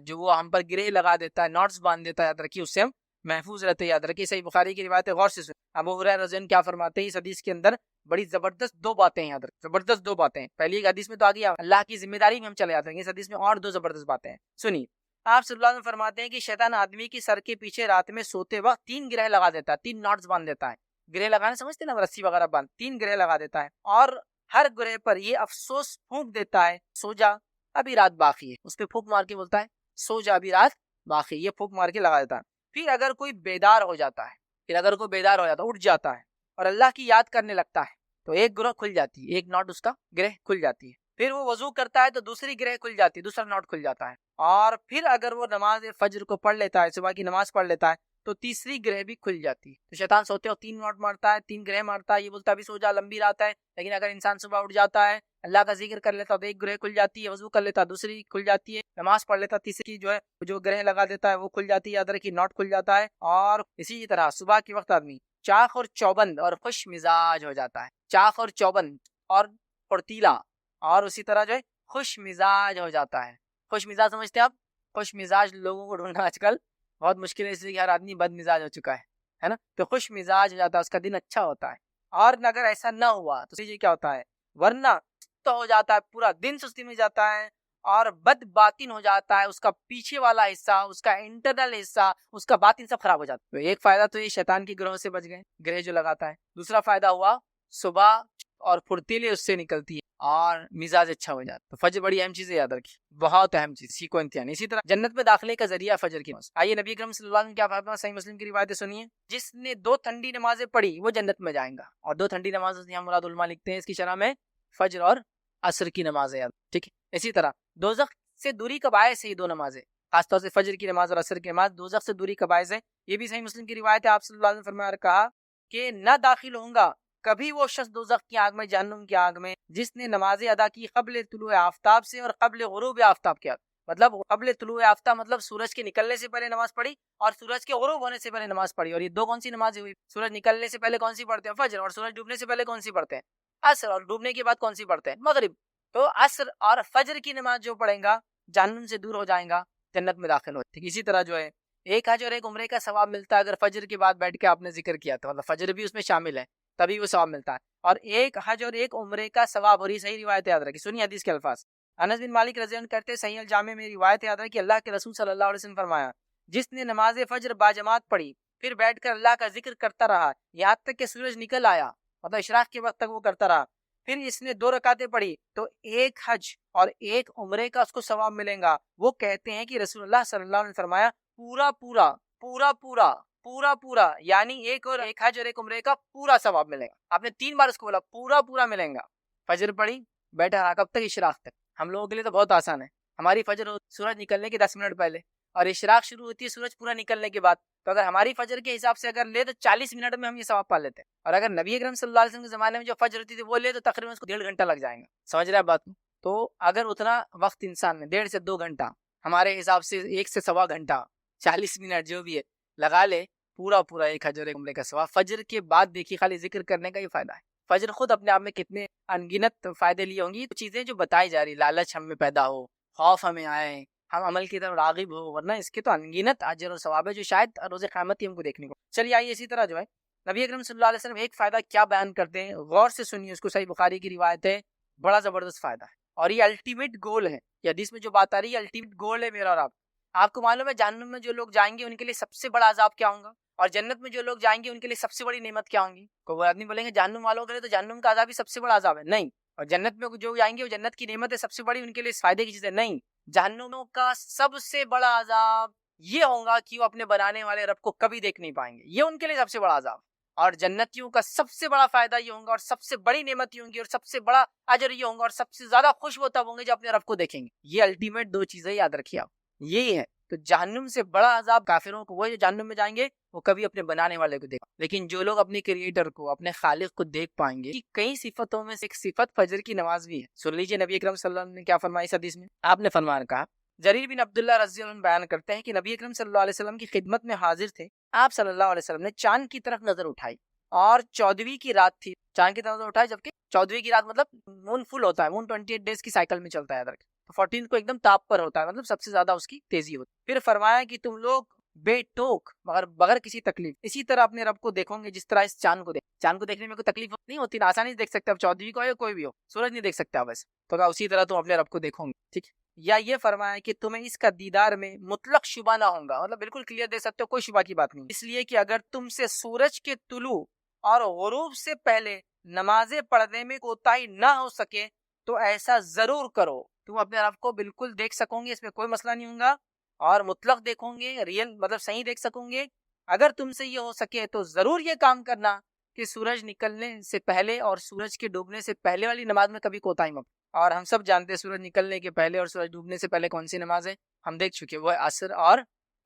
جو وہ ہم پر گرہ لگا دیتا ہے، نوٹس باندھ دیتا ہے، یاد رکھیے اس سے ہم محفوظ رہتے. یاد رکھیے صحیح بخاری کی روایت ہے, غور سے سنیں. ابو ہریرہ رضی اللہ عنہ کیا فرماتے ہیں, اس حدیث کے اندر بڑی زبردست دو باتیں ہیں. یاد رکھیں زبردست دو باتیں ہیں. پہلی ایک حدیث میں تو آ گیا اللہ کی ذمہ داری میں ہم چلے جاتے ہیں, اس حدیث میں اور دو زبردست باتیں ہیں. سنیے, آپ صلی اللہ علیہ وسلم فرماتے ہیں کہ شیطان آدمی کی سر کے پیچھے رات میں سوتے وقت 3 گرہ لگا دیتا ہے, 3 ناٹس باندھ دیتا ہے. گرہ لگانا سمجھتے ہیں نا, رسی وغیرہ باندھ, 3 گرہ لگا دیتا ہے, اور ہر گرہ پر یہ افسوس پھونک دیتا ہے, سو جا ابھی رات باقی ہے. اس پہ پھونک مار کے بولتا ہے سو جا ابھی رات باقی, یہ پھونک مار کے لگا دیتا ہے. پھر اگر کوئی بیدار ہو جاتا ہے, اٹھ جاتا ہے اور اللہ کی یاد کرنے لگتا ہے تو ایک گرہ کھل جاتی ہے, ایک ناٹ اس کا گرہ کھل جاتی ہے. پھر وہ وضو کرتا ہے تو دوسری گرہ کھل جاتی ہے, دوسرا ناٹ کھل جاتا ہے. اور پھر اگر وہ نماز فجر کو پڑھ لیتا ہے, صبح کی نماز پڑھ لیتا ہے, تو تیسری گرہ بھی کھل جاتی ہے. تو شیطان سوتے ہو 3 ناٹ مارتا ہے, 3 گرہ مارتا ہے, یہ بولتا ہے ابھی سو جا لمبی رات ہے. لیکن اگر انسان صبح اٹھ جاتا ہے, اللہ کا ذکر کر لیتا ہے تو ایک گرہ کھل جاتی ہے, وضو کر لیتا ہے دوسری کھل جاتی ہے, نماز پڑھ لیتا تیسری جو گرہ لگا دیتا ہے وہ کھل جاتی ہے, ادھر کی ناٹ کھل جاتا ہے. اور اسی طرح صبح کے وقت آدمی چاق اور چوبند اور خوش مزاج ہو جاتا ہے, چاق اور چوبند اور پھرتیلا, اور اسی طرح خوش مزاج ہو جاتا ہے. خوش مزاج سمجھتے ہیں آپ, خوش مزاج لوگوں کو ڈھونڈنا آج کل بہت مشکل ہے, اس لیے کہ ہر آدمی بد مزاج ہو چکا ہے نا. تو خوش مزاج ہو جاتا ہے, اس کا دن اچھا ہوتا ہے. اور اگر ایسا نہ ہوا تو یہ کیا ہوتا ہے, ورنہ تو ہو جاتا ہے, پورا دن سستی میں جاتا ہے اور بد باطن ہو جاتا ہے. اس کا پیچھے والا حصہ, اس کا انٹرنل حصہ, اس کا باطن سب خراب ہو جاتا ہے. تو ایک فائدہ تو یہ شیطان کی گروہ سے بچ گئے, گرہ جو لگاتا ہے. دوسرا فائدہ ہوا صبح اور پھرتیلی اس سے نکلتی ہے اور مزاج اچھا ہو جاتا ہے. تو فجر بڑی اہم چیز ہے, یاد رکھیے, بہت اہم چیز, اسی کو امتحان. اسی طرح جنت میں داخلے کا ذریعہ فجر کی نماز. آئیے نبی اکرم صلی اللہ علیہ وسلم کیا فرمایا, صحیح مسلم کی روایت سنیے. جس نے 2 ٹھنڈی نمازیں پڑھی وہ جنت میں جائیں گا. اور 2 ٹھنڈی نمازیں یہاں مراد علماء لکھتے ہیں اس کی شرح میں فجر اور عصر کی نماز ہے, یاد ٹھیک ہے. اسی طرح دوزخ سے دوری کا باعث ہے یہ 2 نمازیں, خاص طور سے فجر کی نماز اور عصر کی نماز دوزخ سے دوری کا باعث ہے. یہ بھی صحیح مسلم کی روایت ہے. آپ صلی اللہ علیہ وسلم فرمایا کہا کہ نہ داخل ہوں گا کبھی وہ شخص دوزخ کی آگ میں, جہنم کی آگ میں, جس نے نمازیں ادا کی قبل طلوع آفتاب سے اور قبل غروب آفتاب کے. مطلب قبل طلوع آفتاب مطلب سورج کے نکلنے سے پہلے نماز پڑھی اور سورج کے غروب ہونے سے پہلے نماز پڑھی. اور یہ 2 کون سی نمازیں ہوئی, سورج نکلنے سے پہلے کون سی پڑھتے ہیں, فجر, اور سورج ڈوبنے سے پہلے کون سی پڑھتے ہیں, عصر, اور ڈوبنے کے بعد کون سی پڑھتے ہیں, مغرب. تو عصر اور فجر کی نماز جو پڑھیں گا جہنم سے دور ہو جائیں گا, جنت میں داخل ہوتے. اسی طرح ایک حج اور ایک عمرے کا ثواب ملتا ہے اگر فجر کے بعد بیٹھ کے آپ نے ذکر کیا تو, مطلب فجر بھی اس میں شامل ہے تبھی وہ ثواب ملتا ہے. اور ایک حج اور ایک عمرے کا ثواب, اور یہ صحیح روایت یاد رکھی. سنیے حدیث کے الفاظ. انس بن مالک رضی اللہ عنہ کہتے ہیں صحیح الجامع میں روایت یاد رکھی, اللہ کے رسول صلی اللہ علیہ وسلم فرمایا جس نے نماز فجر باجماعت پڑھی پھر بیٹھ کر اللہ کا ذکر کرتا رہا یہاں تک کہ سورج نکل آیا, مطلب اشراق کے وقت تک وہ کرتا رہا, پھر اس نے 2 رکعتیں پڑھی تو ایک حج اور ایک عمرے کا اس کو ثواب ملے گا. وہ کہتے ہیں کہ رسول اللہ صلی اللہ علیہ وسلم فرمایا پورا پورا پورا پورا پورا پورا, یعنی ایک حج اور ایک عمرے کا پورا ثواب ملے گا. آپ نے 3 بار اس کو بولا, پورا پورا ملے گا. فجر پڑھی, بیٹھا رہا کب تک, اشراق تک. ہم لوگوں کے لیے تو بہت آسان ہے, ہماری فجر سورج نکلنے کے 10 منٹ پہلے اور اشراق شروع ہوتی ہے سورج پورا نکلنے کے بعد. تو اگر ہماری فجر کے حساب سے اگر لے تو 40 منٹ میں ہم یہ ثواب پا لیتے ہیں. اور اگر نبی اکرم صلی اللہ علیہ وسلم کے زمانے میں جو فجر ہوتی تھی وہ لے تو تقریباً اس کو 1.5 گھنٹہ لگ جائے گا. سمجھ رہے ہیں بات کو. تو اگر اتنا وقت انسان نے 1.5 سے 2 گھنٹہ, ہمارے حساب سے 1 سے 1.25 گھنٹہ, 40 منٹ جو بھی ہے لگا لے, پورا پورا ایک حج اور ایک عمرے کا ثواب. فجر کے بعد دیکھیے خالی ذکر کرنے کا یہ فائدہ ہے. فجر خود اپنے آپ میں کتنے انگنت فائدے لیے ہوں گی. تو چیزیں جو بتائی جا رہی, لالچ ہم میں پیدا ہو, خوف ہمیں آئے, ہم عمل کی طرف راغب ہو, ورنہ اس کے تو انگنت اجر اور ثواب ہے جو شاید روز قیامت ہی ہم کو دیکھنے کو. چلیے آئیے اسی طرح نبی اکرم صلی اللہ علیہ وسلم ایک فائدہ کیا بیان کرتے ہیں, غور سے سنیے اس کو. صحیح بخاری کی روایت ہے, بڑا زبردست فائدہ ہے اور یہ الٹیمیٹ گول ہے. یہ حدیث میں جو بات آ رہی ہے الٹیمیٹ گول ہے میرا اور آپ کو معلوم ہے جہنم میں جو لوگ جائیں گے ان کے لیے سب سے بڑا عذاب کیا ہوگا, اور جنت میں جو لوگ جائیں گے ان کے لیے سب سے بڑی نعمت کیا ہوں گی. کوئی وہ آدمی بولیں گے جہنم والوں کے لیے تو جہنم کا عذاب ہی سب سے بڑا عذاب ہے, نہیں. اور جنت میں جو جائیں گے وہ جنت کی نعمت ہے سب سے بڑی, ان کے لیے فائدے کی چیز ہے, نہیں. جہنموں کا سب سے بڑا عذاب یہ ہوگا کہ وہ اپنے بنانے والے رب کو کبھی دیکھ نہیں پائیں گے, یہ ان کے لیے سب سے بڑا عذاب. اور جنتیوں کا سب سے بڑا فائدہ یہ ہوگا اور سب سے بڑی نعمت یہ ہوں گی اور سب سے بڑا اجر یہ ہوگا اور سب سے زیادہ خوش وہ تب ہوں گے جو اپنے رب کو دیکھیں گے. یہ الٹیمیٹ 2 چیزیں یاد رکھیے آپ, یہی ہے. تو جہنم سے بڑا عذاب کافروں کو, وہ جو جہنم میں جائیں گے وہ کبھی اپنے بنانے والے کو دیکھ, لیکن جو لوگ اپنے کریٹر کو, اپنے خالق کو دیکھ پائیں گے. کئی صفتوں میں سے ایک صفت فجر کی نماز بھی ہے. سن لیجیے نبی اکرم صلی اللہ علیہ وسلم نے کیا فرمایا اس حدیث میں. آپ نے فرمایا کہا, جریر بن عبداللہ رضی اللہ عنہ بیان کرتے ہیں کہ نبی اکرم صلی اللہ علیہ وسلم کی خدمت میں حاضر تھے. آپ صلی اللہ علیہ وسلم نے چاند کی طرف نظر اٹھائی اور 14ویں کی رات تھی. چاند کی طرف نظر اٹھائی جبکہ 14ویں کی رات مطلب مون فل ہوتا ہے, مون 28 ڈیز کی سائیکل میں چلتا ہے, تو 14 کو ایک دم تاپ پر ہوتا ہے, مطلب سب سے زیادہ اس کی تیزی ہوتی ہے. پھر فرمایا کہ تم لوگ بے ٹوک، مگر بغیر کسی تکلیف. اسی طرح اپنے رب کو دیکھو گے جس طرح اس چاند کو چاند کو دیکھنے میں کوئی تکلیف نہیں ہوتی نا، آسانی سے دیکھ سکتے. اب چودھویں کو یا کوئی بھی ہو، سورج نہیں دیکھ سکتے آپ ویسے، تو اسی طرح تم اپنے رب کو دیکھو گے. ٹھیک. یا یہ فرمایا کہ تمہیں اس کا دیدار میں مطلق شبہ نہ ہوگا، مطلب بالکل کلیئر دیکھ سکتے ہو، کوئی شبہ کی بات نہیں. اس لیے کہ اگر تم سے سورج کے طلوع اور غروب سے پہلے نمازیں پڑھنے میں کوتاہی نہ ہو سکے تو ایسا ضرور کرو. تم اپنے رب کو بالکل دیکھ سکو گے، اس میں کوئی مسئلہ نہیں ہوگا، اور مطلق دیکھو گے، ریئل مطلب صحیح دیکھ سکو گے. اگر تم سے یہ ہو سکے تو ضرور یہ کام کرنا کہ سورج نکلنے سے پہلے اور سورج کے ڈوبنے سے پہلے والی نماز میں کبھی کوتاہی مت. اور ہم سب جانتے ہیں سورج نکلنے کے پہلے اور سورج ڈوبنے سے پہلے کون سی نماز ہے، ہم دیکھ چکے، وہ عصر اور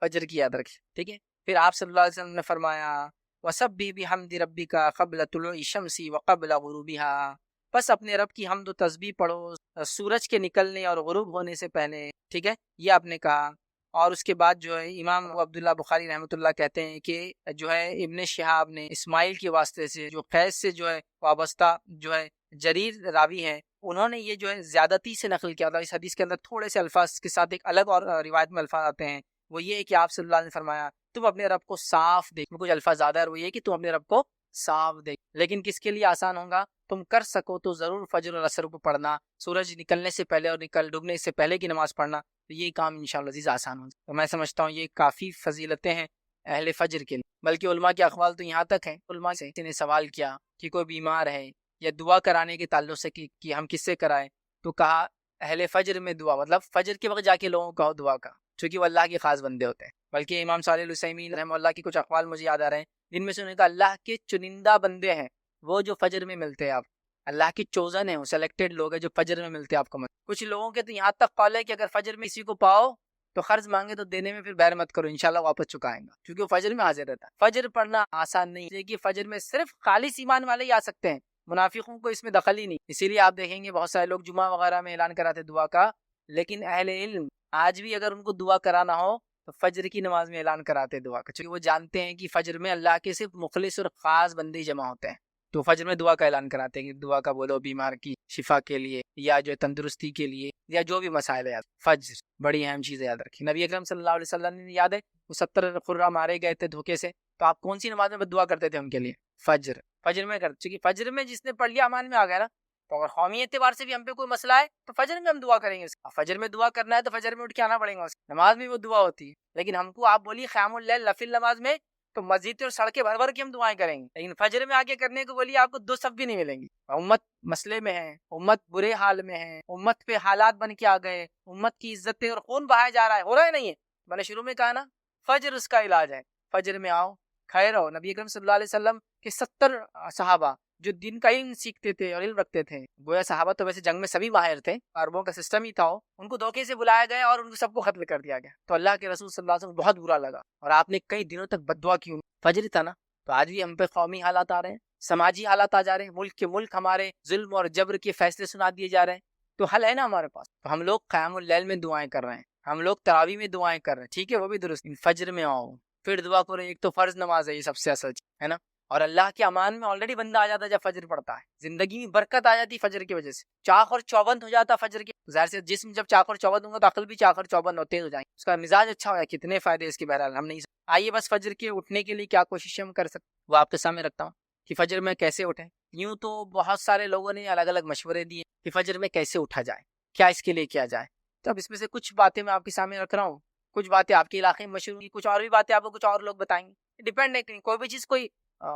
فجر کی یاد رکھیں. ٹھیک ہے. پھر آپ صلی اللہ علیہ وسلم نے فرمایا وَسَبِّحْ بِحَمْدِ رَبِّكَ قَبْلَ طُلُوعِ الشَّمْسِ وَقَبْلَ غُرُوبِهَا، بس اپنے رب کی حمد و تسبیح پڑھو سورج کے نکلنے اور غروب ہونے سے پہلے. ٹھیک ہے، یہ آپ نے کہا. اور اس کے بعد جو ہے امام عبداللہ بخاری رحمۃ اللہ کہتے ہیں کہ جو ہے ابن شہاب نے اسماعیل کے واسطے سے جو قیس سے جو ہے وابستہ جو ہے جریر راوی ہیں، انہوں نے یہ جو ہے زیادتی سے نقل کیا تھا. اس حدیث کے اندر تھوڑے سے الفاظ کے ساتھ ایک الگ اور روایت میں الفاظ آتے ہیں، وہ یہ ہے کہ آپ صلی اللہ نے فرمایا تم اپنے رب کو صاف دیکھ. کچھ الفاظ زیادہ ہے، وہ یہ کہ تم اپنے رب کو صاف دیکھ. لیکن کس کے لیے آسان ہوگا؟ تم کر سکو تو ضرور فجر اور عصر کو پڑھنا، سورج نکلنے سے پہلے اور ڈوبنے سے پہلے کی نماز پڑھنا، تو یہ کام انشاءاللہ عزیز آسان ہو. تو میں سمجھتا ہوں یہ کافی فضیلتیں ہیں اہل فجر کے لیے. بلکہ علماء کے اقوال تو یہاں تک ہیں، علماء سے نے سوال کیا کہ کوئی بیمار ہے یا دعا کرانے کے تعلق سے کہ ہم کس سے کرائیں، تو کہا اہل فجر میں دعا، مطلب فجر کے وقت جا کے لوگوں کو دعا کا، چونکہ وہ اللہ کے خاص بندے ہوتے ہیں. بلکہ امام صالح العثیمین رحمہ اللہ کی کچھ اقوال مجھے یاد آ رہے ہیں، جن میں سے انہوں نے کہا اللہ کے چنندہ بندے ہیں وہ جو فجر میں ملتے ہیں، آپ اللہ کی چوزن ہیں، وہ سلیکٹڈ لوگ ہیں جو فجر میں ملتے ہیں آپ کو. کچھ لوگوں کے تو یہاں تک قول ہے کہ اگر فجر میں کسی کو پاؤ تو قرض مانگے تو دینے میں پھر بیر مت کرو، انشاءاللہ واپس چکائیں گا، کیونکہ وہ فجر میں حاضر رہتا ہے. فجر پڑھنا آسان نہیں ہے کہ فجر میں صرف خالص ایمان والے ہی آ سکتے ہیں، منافقوں کو اس میں دخل ہی نہیں. اسی لیے آپ دیکھیں گے بہت سارے لوگ جمعہ وغیرہ میں اعلان کراتے دعا کا، لیکن اہل علم آج بھی اگر ان کو دعا کرانا ہو تو فجر کی نماز میں اعلان کراتے دعا کا، چونکہ وہ جانتے ہیں کہ فجر میں اللہ کے صرف مخلص اور خاص بندے جمع ہوتے ہیں، تو فجر میں دعا کا اعلان کراتے ہیں کہ دعا کا بولو بیمار کی شفا کے لیے یا جو تندرستی کے لیے یا جو بھی مسائل ہے. فجر بڑی اہم چیز ہے، یاد رکھیں. نبی اکرم صلی اللہ علیہ وسلم نے یاد ہے وہ 70 قرہ مارے گئے تھے دھوکے سے، تو آپ کون سی نماز میں دعا کرتے تھے ان کے لیے؟ فجر میں کرتے، چونکہ فجر میں جس نے پڑھ لیا امان میں آ گیا نا. تو اگر قومی اعتبار سے بھی ہم پہ کوئی مسئلہ ہے تو فجر میں ہم دعا کریں گے. فجر میں دعا کرنا ہے تو فجر میں اٹھ کے آنا پڑے گا، نماز میں وہ دعا ہوتی ہے. لیکن ہم کو آپ بولیے قیام اللیل نفل نماز میں تو مسجد اور سڑکیں بھر بھر کے ہم دعائیں کریں گے، لیکن فجر میں آگے کرنے کو بولیے آپ کو 2 صف بھی نہیں ملیں گی. امت مسئلے میں ہے، امت برے حال میں ہے، امت پہ حالات بن کے آ گئے، امت کی عزتیں اور خون بہایا جا رہا ہے، ہو رہا ہے نہیں ہے. میں نے شروع میں کہا نا فجر اس کا علاج ہے. فجر میں آؤ، خیر ہو. نبی اکرم صلی اللہ علیہ وسلم کے 70 صحابہ جو دین کا علم سیکھتے تھے اور علم رکھتے تھے، گویا صحابہ تو ویسے جنگ میں سبھی ماہر تھے، عربوں کا سسٹم ہی تھا، ان کو دھوکے سے بلایا گیا اور ان کو سب کو قتل کر دیا گیا. تو اللہ کے رسول صلی اللہ علیہ وسلم بہت برا لگا اور آپ نے کئی دنوں تک بد دعا کی. فجر تھا نا. تو آج بھی ہم پہ قومی حالات آ رہے ہیں، سماجی حالات آ جا رہے ہیں، ملک کے ملک ہمارے ظلم اور جبر کے فیصلے سنا دیے جا رہے ہیں، تو حل ہے نا ہمارے پاس. تو ہم لوگ قیام اللیل میں دعائیں کر رہے ہیں، ہم لوگ تراویح میں دعائیں کر رہے ہیں، ٹھیک ہے، وہ بھی درست. فجر میں آؤ پھر دعا کرو. ایک تو فرض نماز ہے، یہ سب سے اصل چیز ہے نا. اور اللہ کے امان میں آلریڈی بندہ آ جاتا ہے جب فجر پڑتا ہے، زندگی میں برکت آ جاتی فجر کی وجہ سے، چاق اور چوبند ہو جاتا فجر کے. ظاہر سے جسم جب چاق اور چوبند ہوگا تو عقل بھی چاق اور چوبند ہوتے ہو جائیں گے، اس کا مزاج اچھا ہوگا. کتنے فائدے اس کے بہرحال ہم نہیں. آئیے بس فجر کے اٹھنے کے لیے کیا کوششیں ہم کر سکتے وہ آپ کے سامنے رکھتا ہوں کہ فجر میں کیسے اٹھیں. یوں تو بہت سارے لوگوں نے الگ الگ مشورے دیے کہ فجر میں کیسے اٹھا جائے، کیا اس کے لیے کیا جائے. تو اب اس میں سے کچھ باتیں میں آپ کے سامنے رکھ رہا ہوں، کچھ باتیں آپ کے علاقے میں مشہور ہیں، کچھ اور بھی باتیں آپ کو کچھ اور لوگ بتائیں گے. ڈیپینڈ ہے، کوئی بھی چیز کوئی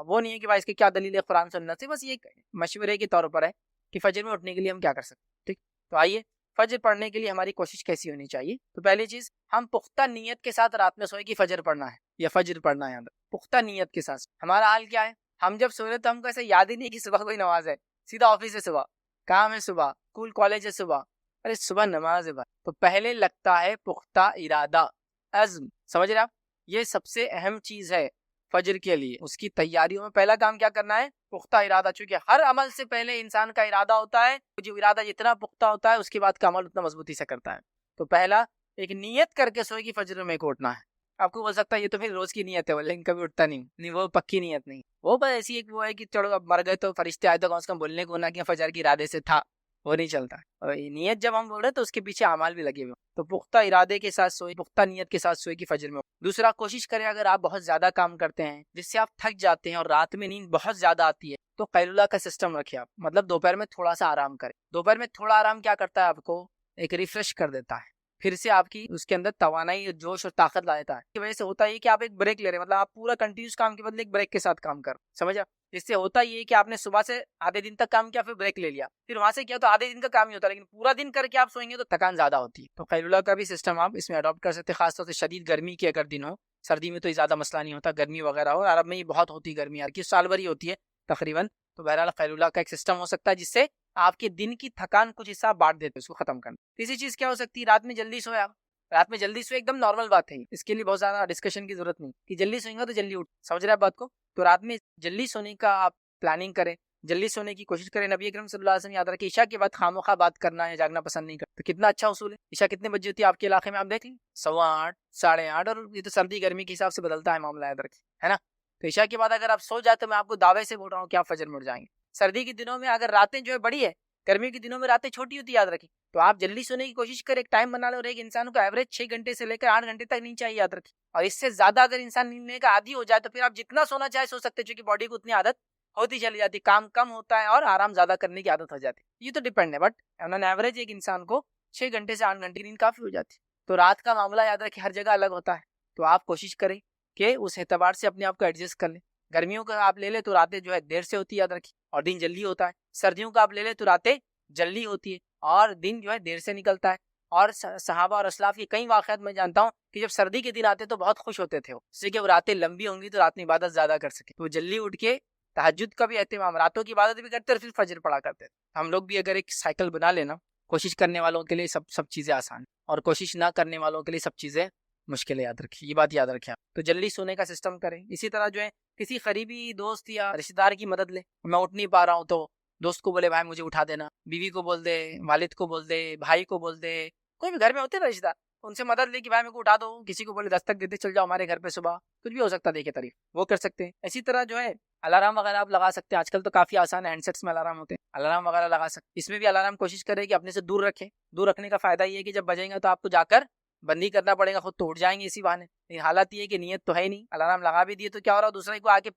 وہ نہیں ہے کہ بھائی اس کی کیا دلیل ہے قرآن سنت سے، بس یہ مشورے کے طور پر ہے کہ فجر میں اٹھنے کے لیے ہم کیا کر سکتے ہیں. ٹھیک. تو آئیے فجر پڑھنے کے لیے ہماری کوشش کیسی ہونی چاہیے. تو پہلی چیز، ہم پختہ نیت کے ساتھ رات میں سوئے کہ فجر پڑھنا ہے یا فجر پڑھنا ہے. پختہ نیت کے ساتھ. ہمارا حال کیا ہے، ہم جب سو رہے تو ہم کو ایسے یاد ہی نہیں کہ صبح کوئی نماز ہے، سیدھا آفس ہے صبح، کام ہے صبح، اسکول کالج ہے صبح، ارے صبح نماز ہے بھائی. تو پہلے لگتا ہے پختہ ارادہ، عزم. سمجھ رہے آپ، یہ سب سے اہم چیز ہے فجر کے لیے. اس کی تیاریوں میں پہلا کام کیا کرنا ہے؟ پختہ ارادہ. چونکہ ہر عمل سے پہلے انسان کا ارادہ ہوتا ہے، جو ارادہ جتنا پختہ ہوتا ہے اس کے بعد کا عمل اتنا مضبوطی سے کرتا ہے. تو پہلا ایک نیت کر کے سوئے کہ فجر میں کو اٹھنا ہے. آپ کو بول سکتا ہے یہ تو پھر روز کی نیت ہے، لیکن کبھی اٹھتا نہیں، وہ پکی نیت نہیں، وہ بس ایسی ایک وہ ہے کہ چلو اب مر گئے تو فرشتے آئے تو کم سے کم بولنے کو نہ کہ فجر کی ارادے سے تھا. وہ نہیں چلتا. اور نیت جب ہم بول رہے ہیں تو اس کے پیچھے اعمال بھی لگے ہوئے. تو پختہ ارادے کے ساتھ سوئے, پختہ نیت کے ساتھ سوئے کہ فجر میں. دوسرا, کوشش کریں اگر آپ بہت زیادہ کام کرتے ہیں جس سے آپ تھک جاتے ہیں اور رات میں نیند بہت زیادہ آتی ہے, تو قیلولہ کا سسٹم رکھیں آپ. مطلب دوپہر میں تھوڑا سا آرام کریں. دوپہر میں تھوڑا آرام کیا کرتا ہے, آپ کو ایک ریفریش کر دیتا ہے, پھر سے آپ کی اس کے اندر توانائی, جوش اور طاقت لا دیتا ہے. اس کی وجہ سے ہوتا ہے کہ آپ ایک بریک لے رہے ہیں, مطلب آپ پورا کنٹینیوس کام کے بدلے ایک بریک کے ساتھ کام کر, سمجھا. اس سے ہوتا یہ کہ آپ نے صبح سے آدھے دن تک کام کیا, پھر بریک لے لیا, پھر وہاں سے کیا تو آدھے دن کا کام ہی ہوتا ہے, لیکن پورا دن کر کے آپ سوئیں گے تو تھکان زیادہ ہوتی ہے. تو قیلولہ کا بھی سسٹم آپ اس میں اڈاپٹ کر سکتے ہیں, خاص طور سے شدید گرمی کے اگر دن ہو. سردی میں تو یہ زیادہ مسئلہ نہیں ہوتا, گرمی وغیرہ ہو. عرب میں یہ بہت ہوتی گرمی, ہر کی سال بھر ہی ہوتی ہے تقریباً. تو بہرحال قیلولہ کا ایک سسٹم ہو سکتا ہے جس سے آپ کے دن کی تھکان کچھ حصہ بانٹ دیتے, اس کو ختم کرنا. تیسری چیز کیا ہو سکتی ہے, رات میں جلدی سویا. رات میں جلدی سوئے ایک دم نارمل بات ہے, اس کے لیے بہت زیادہ ڈسکشن کی ضرورت نہیں کہ جلدی سوئیں گا تو جلدی اٹھ, سمجھ رہے ہیں بات کو. تو رات میں جلدی سونے کا آپ پلاننگ کریں, جلدی سونے کی کوشش کریں. نبی اکرم صلی اللہ علیہ وسلم یاد رکھیں, عشاء کے بعد خاموخواہ بات کرنا ہے, جاگنا پسند نہیں کرتے. تو کتنا اچھا اصول ہے. عشاء کتنے بجے ہوتی ہے آپ کے علاقے میں, آپ دیکھ لیں 8:15, 8:30, اور یہ تو سردی گرمی کے حساب سے بدلتا ہے معاملہ, یاد رکھیں, ہے نا. تو عشاء کے بعد اگر آپ سو جاتے, میں آپ کو دعوے سے بول رہا ہوں کہ آپ فجر میں اٹھ جائیں گے. سردی کے دنوں میں اگر راتیں جو ہے بڑی ہے, گرمی کے دنوں میں راتیں چھوٹی ہوتی ہے, یاد رکھیں. تو آپ جلدی سونے کی کوشش کریں, ایک ٹائم بنا لو, اور ایک انسان کو ایوریج 6 گھنٹے سے لے کر 8 گھنٹے تک نیند چاہیے, یاد رکھیں. اور اس سے زیادہ اگر انسان نیند لینے کا عادی ہو جائے تو پھر آپ جتنا سونا چاہے سو سکتے, چونکہ باڈی کو اتنی عادت ہوتی چلی جاتی, کام کم ہوتا ہے اور آرام زیادہ کرنے کی عادت ہو جاتی. یہ تو ڈیپینڈ ہے, بٹ آن این ایوریج ایک انسان کو 6 گھنٹے سے 8 گھنٹے کی نیند کافی ہو جاتی. تو رات کا معاملہ یاد رکھیں ہر جگہ الگ ہوتا ہے, تو آپ کوشش کریں کہ اس اعتبار سے اپنے آپ کو ایڈجسٹ کر لیں. گرمیوں کا آپ لے لیں تو راتیں جو ہے دیر سے ہوتی ہے, یاد رکھیں, اور دن جلدی ہوتا ہے. سردیوں کا آپ لے لیں تو راتیں جلدی ہوتی ہے اور دن جو ہے دیر سے نکلتا ہے. اور صحابہ اور اسلاف کے کئی واقعات میں جانتا ہوں کہ جب سردی کے دن آتے تو بہت خوش ہوتے تھے, اس سے کہ وہ راتیں لمبی ہوں گی تو رات میں عبادت زیادہ کر سکے, تو جلدی اٹھ کے تہجد کا بھی اہتمام, راتوں کی عبادت بھی کرتے اور پھر فجر پڑھا کرتے. ہم لوگ بھی اگر ایک سائیکل بنا لینا, کوشش کرنے والوں کے لیے سب چیزیں آسان, اور کوشش نہ کرنے والوں کے لیے سب چیزیں مشکلیں, یاد رکھیے, یہ بات یاد رکھیں. تو جلدی سونے کا سسٹم کریں. اسی طرح جو ہے کسی قریبی دوست یا رشتہ دار کی مدد لیں. میں اٹھ نہیں پا رہا ہوں تو دوست کو بولے بھائی مجھے اٹھا دینا, بیوی کو بول دے, والد کو بول دے, بھائی کو بول دے, کوئی بھی گھر میں ہوتے نا رشتہ دار, ان سے مدد لے کہ بھائی میرے کو اٹھا دو. کسی کو بولے دستک دیتے چل جاؤ ہمارے گھر پہ صبح, کچھ بھی ہو سکتا ہے, دیکھے تعریف وہ کر سکتے ہیں. اسی طرح جو ہے الارم وغیرہ آپ لگا سکتے ہیں, آج کل تو کافی آسان ہے, ہینڈ سیٹس میں الارم ہوتے ہیں, الارم وغیرہ لگا سکتے. اس میں بھی الارم کوشش کرے کہ اپنے سے دور رکھیں. دور رکھنے کا فائدہ یہ ہے کہ جب بجیں گا تو آپ کو جا کر بند ہی کرنا پڑے گا, خود تو اٹھ جائیں گے اسی بہانے. لیکن حالت یہ ہے کہ نیت تو ہے نہیں, الارم لگا بھی دیے تو کیا ہو رہا, دوسرے کو آ کے